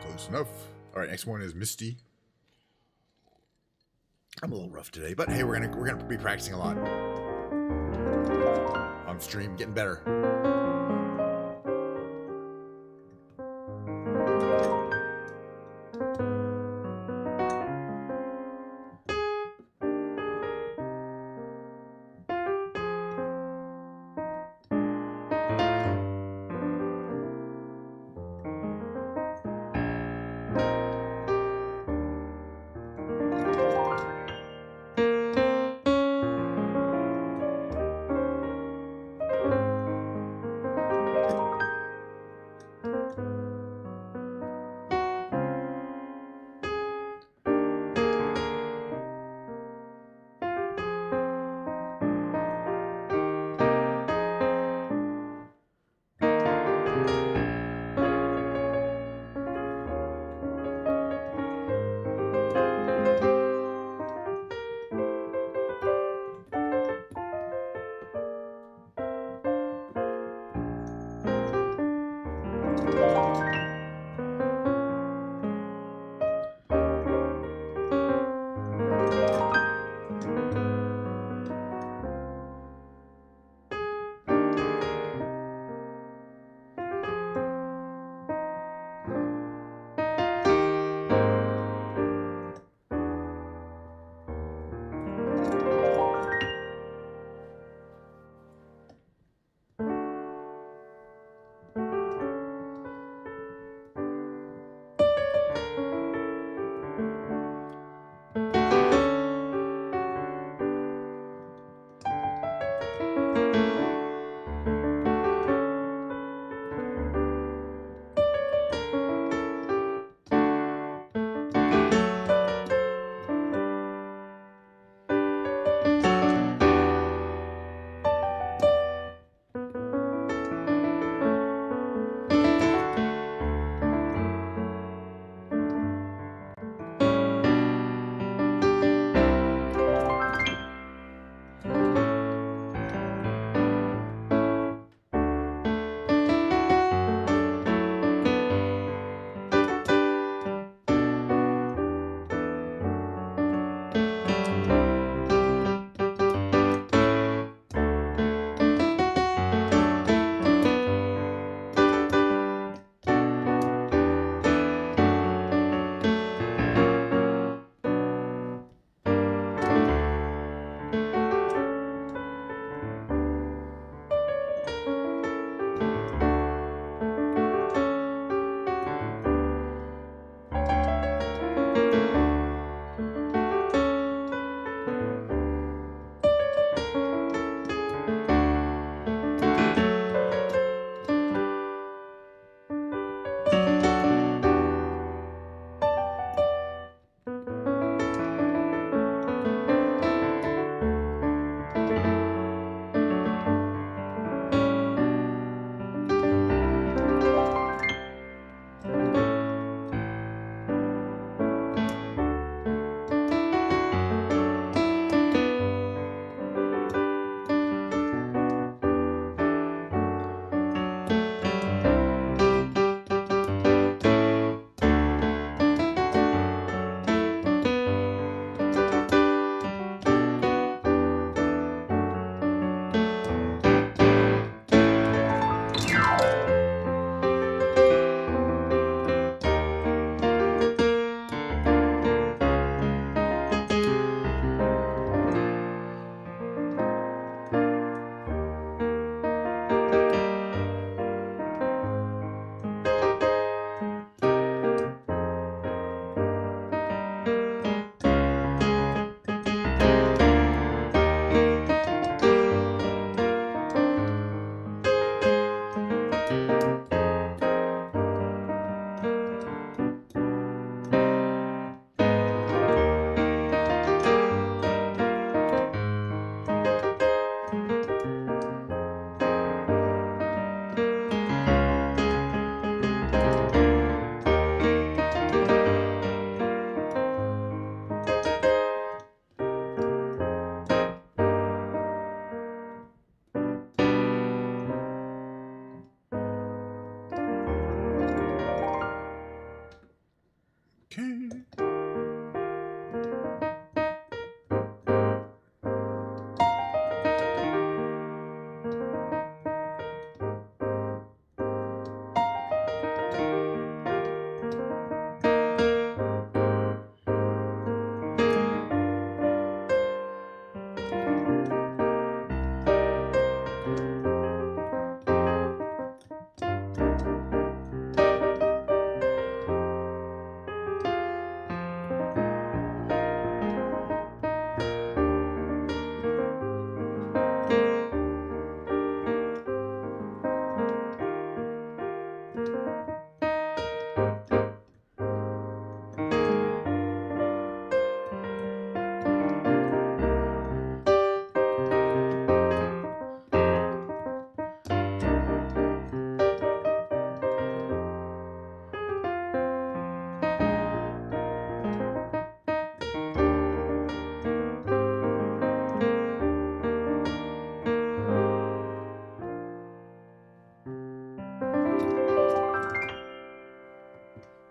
Close enough. All right, next one is Misty. I'm a little rough today, but hey, we're gonna be practicing a lot on stream, getting better.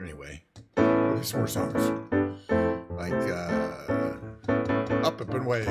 Anyway, some more songs. Like, Up and Away.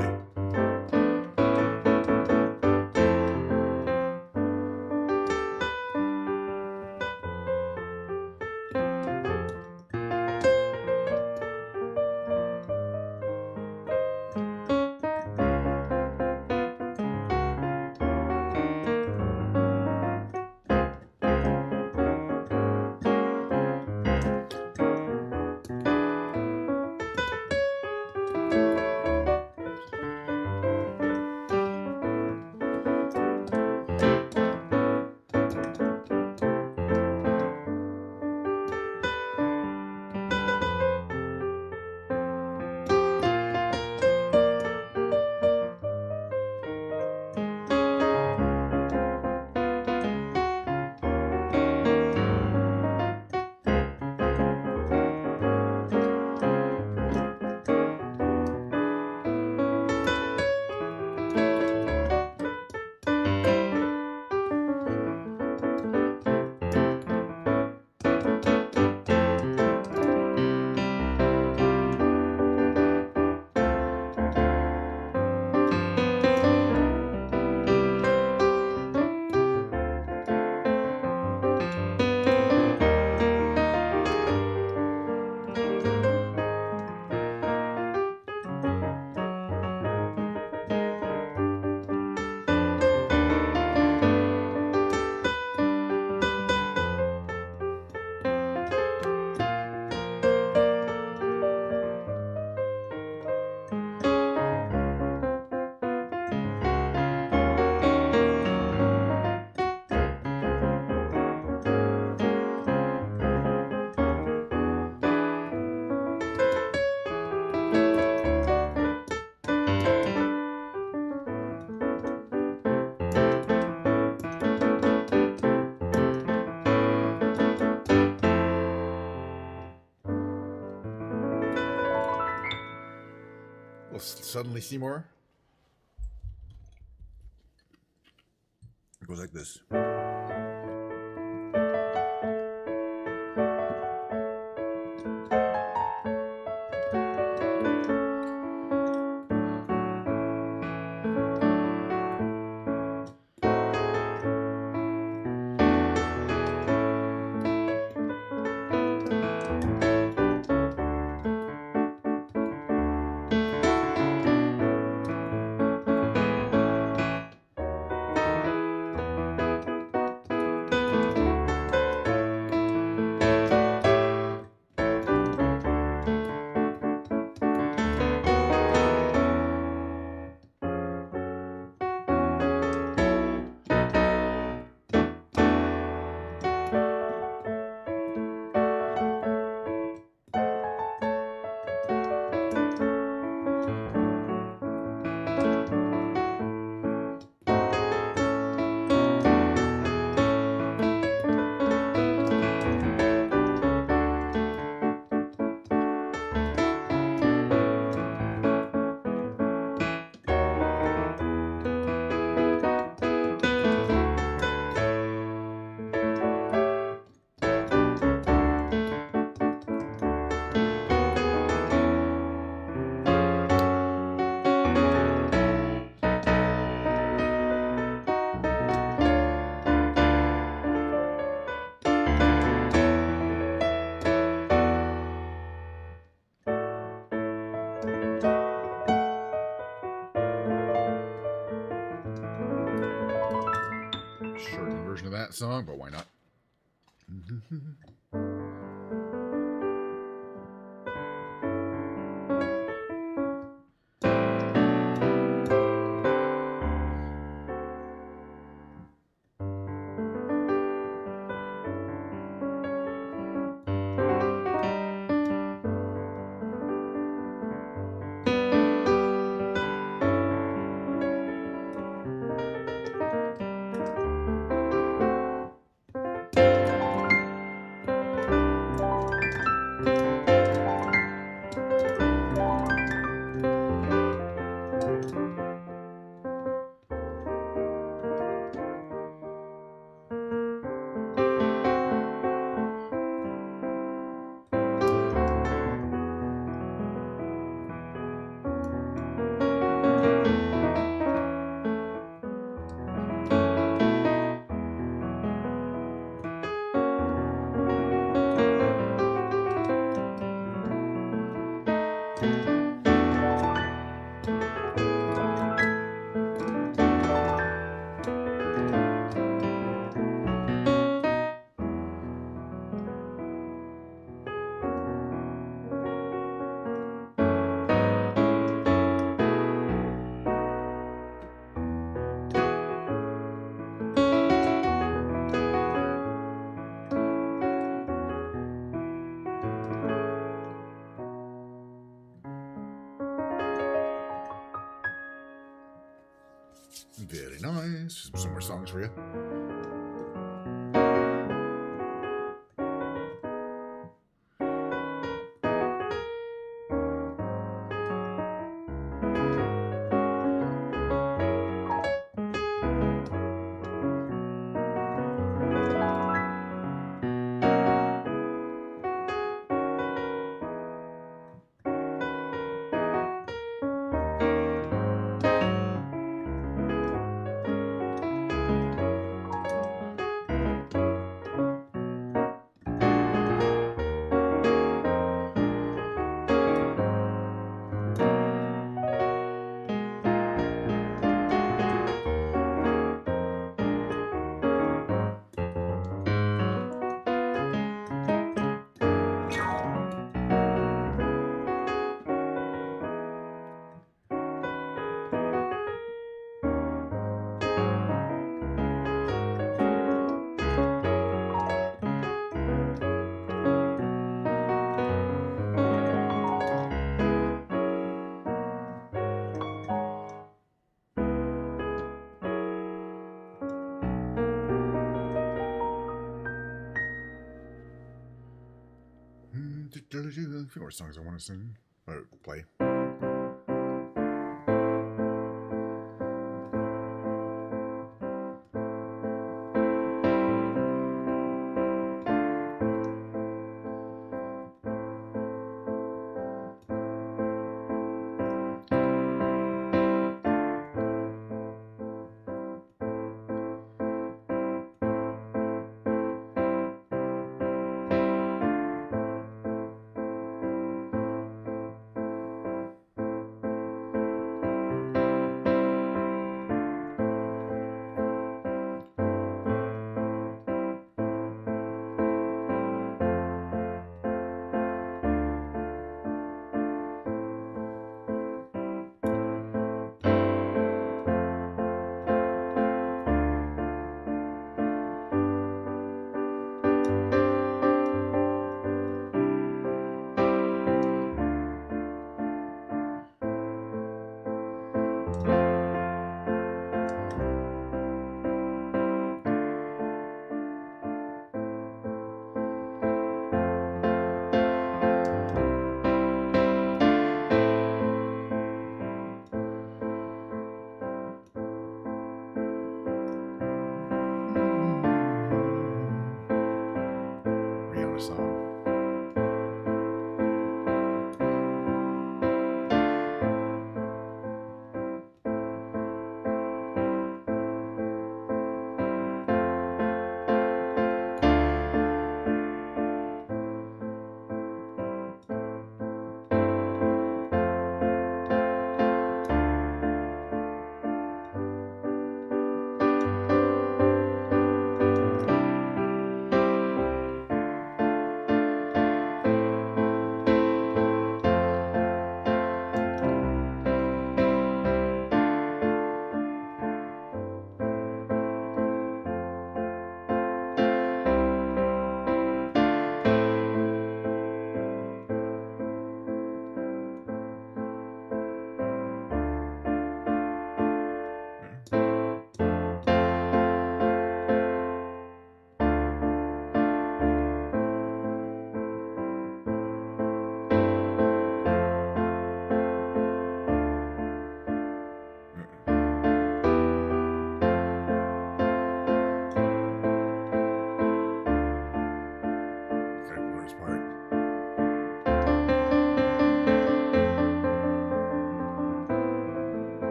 We'll suddenly see more. It goes like this. that song, but why not? Very nice. Some more songs for you. A few more songs I want to sing or play.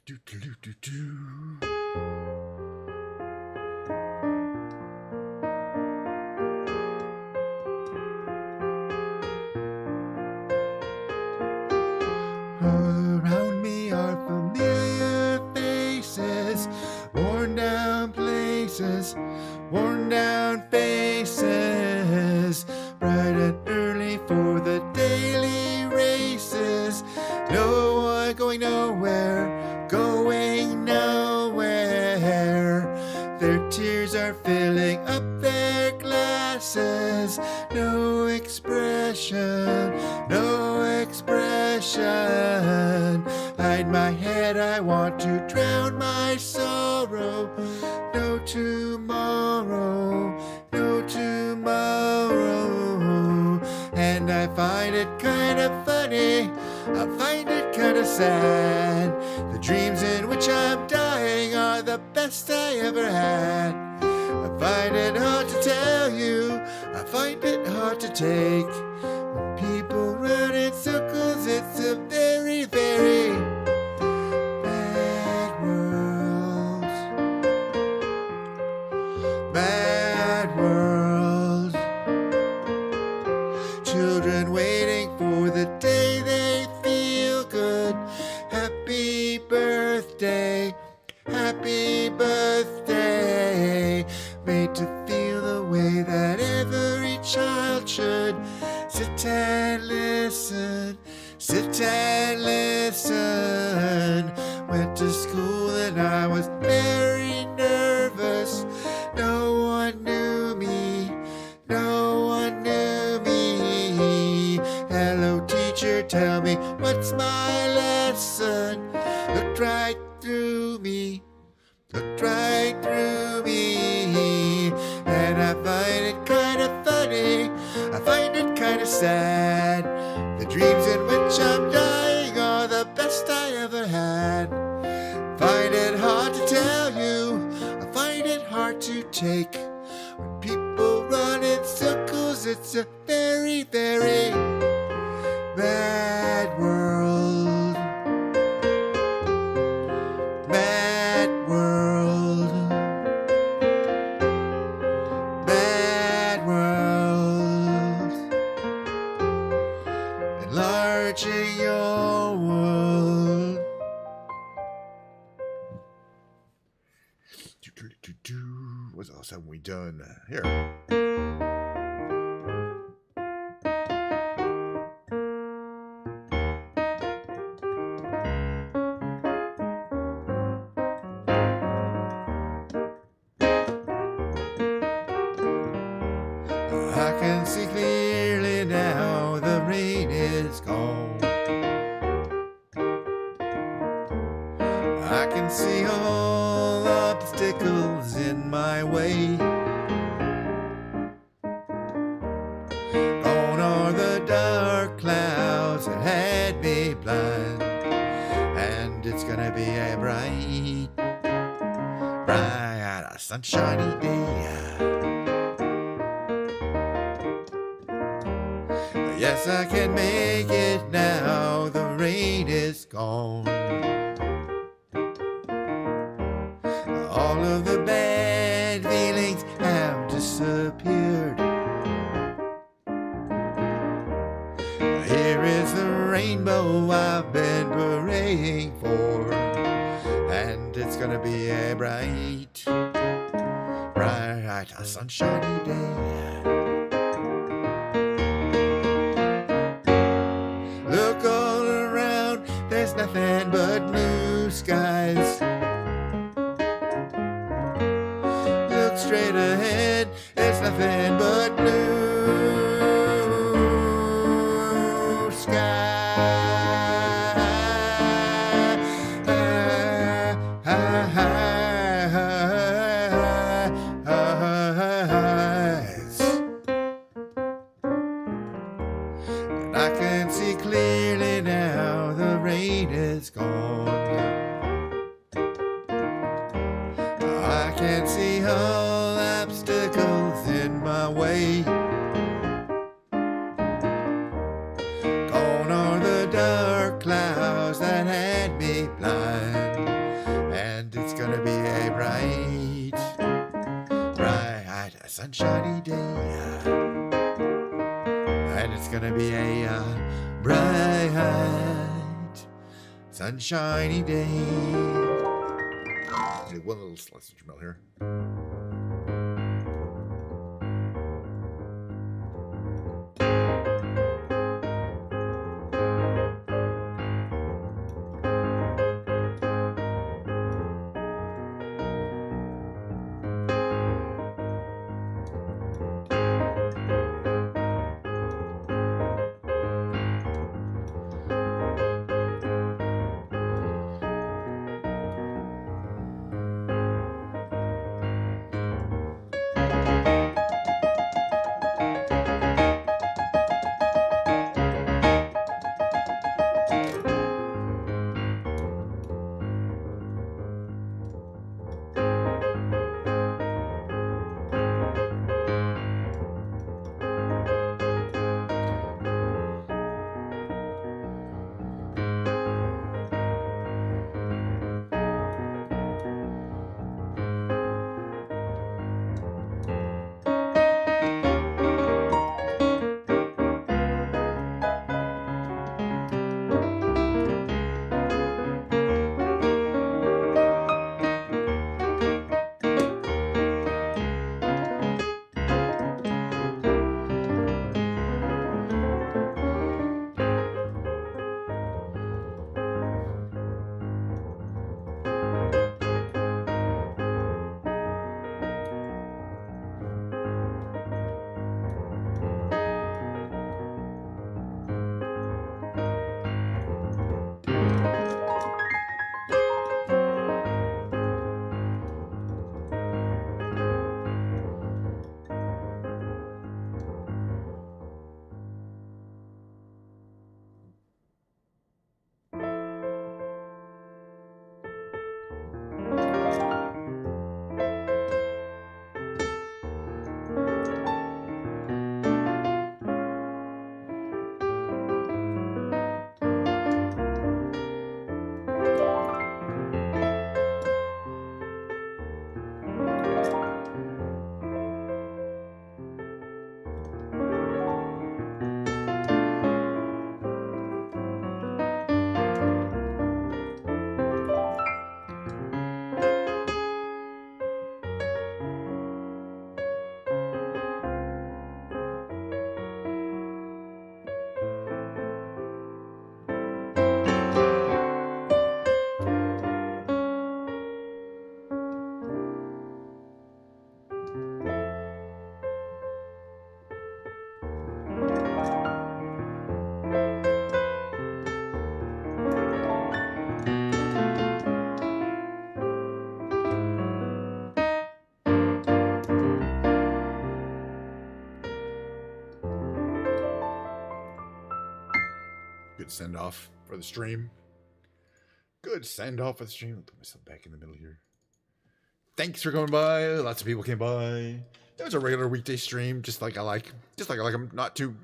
Do, do, do, do, do. All around me are familiar faces, worn down places, worn down faces, bright and early for the daily races. No one going nowhere, going nowhere. Their tears are filling up their glasses. No expression, no expression. Hide my head, I want to drown my sorrow. No tomorrow, no tomorrow. And I find it kind of funny, I find it kind of sad. The dreams in which I'm dying are the best I ever had. I find it hard to tell you, I find it hard to take. When people run in circles, it's a very, very bad world. Bad world. Children waiting for the day they feel good. Happy birthday, happy birthday. Made to feel the way that every child should. Sit and listen, sit and listen. Went to school and I was very nervous. No one knew me, no one knew me. Hello teacher, tell me what's my lesson. Looked right through me, looked right through me. And I find it kind of funny, I find it kind of sad. The dreams in which I'm dying are the best I ever had. Find it hard to tell you, I find it hard to take. When people run in circles, it's a very, very bad world. Bad world. Bad world. Enlarging your world. What else haven't we done? Here. I can see clearly now the rain is gone. I can see all obstacles in my way. Gone are the dark clouds that had me blind. And it's gonna be a bright, bright, sunshiny day. Yes, I can make it now, the rain is gone. All of the bad feelings have disappeared. Here is the rainbow I've been praying for. And it's gonna be a bright, bright, sunshiny day. Look all around, there's nothing but blue skies. Look straight ahead, there's nothing but blue skies. And I can see clearly now, the rain is gone. I can't see all obstacles in my way. Gone are the dark clouds that had me blind. gonna be a bright, sunshiny day. Need one little slice of Jamel here. Good send off for the stream. Good send off for the stream. I'll put myself back in the middle here. Thanks for going by. Lots of people came by. It was a regular weekday stream, just like I like them. Not too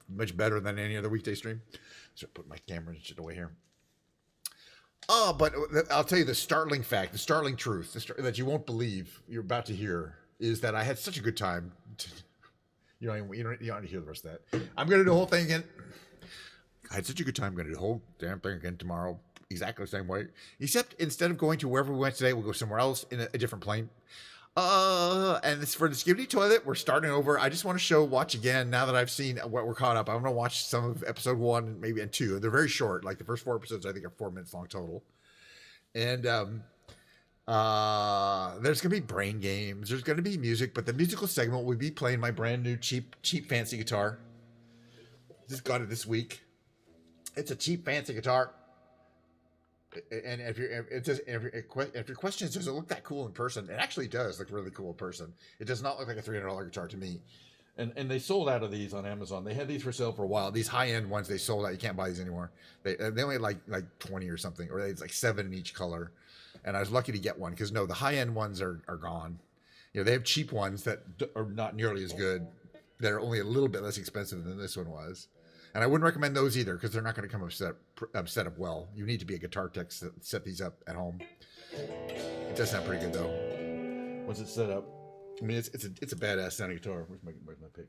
much better than any other weekday stream. So put my camera and shit away here. Oh, but I'll tell you the startling fact, the startling truth that you won't believe you're about to hear is that I had such a good time. You don't need to hear the rest of that. I'm gonna do the whole thing again. I had such a good time. I'm going to do the whole damn thing again tomorrow, exactly the same way. Except instead of going to wherever we went today, we'll go somewhere else in a different plane. And this for the Skibidi Toilet, we're starting over. I just want to watch again now that I've seen what we're caught up. I'm going to watch some of episode 1 maybe and 2. They're very short. Like the first 4 episodes, I think are 4 minutes long total. And there's going to be brain games. There's going to be music, but the musical segment will be playing my brand new cheap fancy guitar. Just got it this week. It's a cheap, fancy guitar. And if your question is, does it look that cool in person? It actually does look really cool in person. It does not look like a $300 guitar to me. And they sold out of these on Amazon. They had these for sale for a while. These high-end ones, they sold out. You can't buy these anymore. They only had like 20 or something, or it's like 7 in each color. And I was lucky to get one because no, the high-end ones are gone. You know, they have cheap ones that are not nearly as good. That are only a little bit less expensive than this one was. And I wouldn't recommend those either because they're not going to come set up well. You need to be a guitar tech to set these up at home. It does sound pretty good though. Once it's set up, I mean it's a badass sounding guitar. Where's my pick?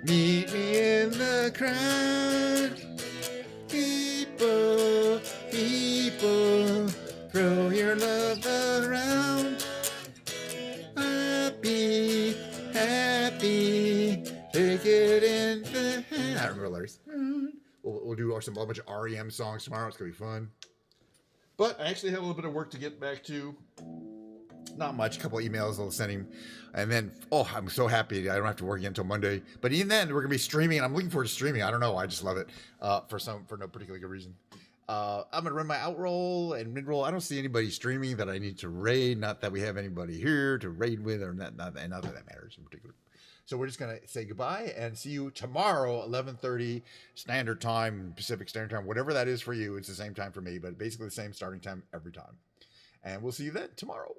Meet me in the crowd. People, people, throw your love around. Happy, happy, take it in the hand. I don't remember the lyrics. We'll do a bunch of REM songs tomorrow. It's going to be fun. But I actually have a little bit of work to get back to. Not much, a couple of emails I'll send him. And then, I'm so happy I don't have to work again until Monday. But even then, we're going to be streaming, and I'm looking forward to streaming. I don't know. I just love it for no particular good reason. I'm going to run my outroll and midroll. I don't see anybody streaming that I need to raid. Not that we have anybody here to raid with, or not that that matters in particular. So we're just going to say goodbye and see you tomorrow, 11:30 Standard Time, Pacific Standard Time, whatever that is for you. It's the same time for me, but basically the same starting time every time. And we'll see you then tomorrow.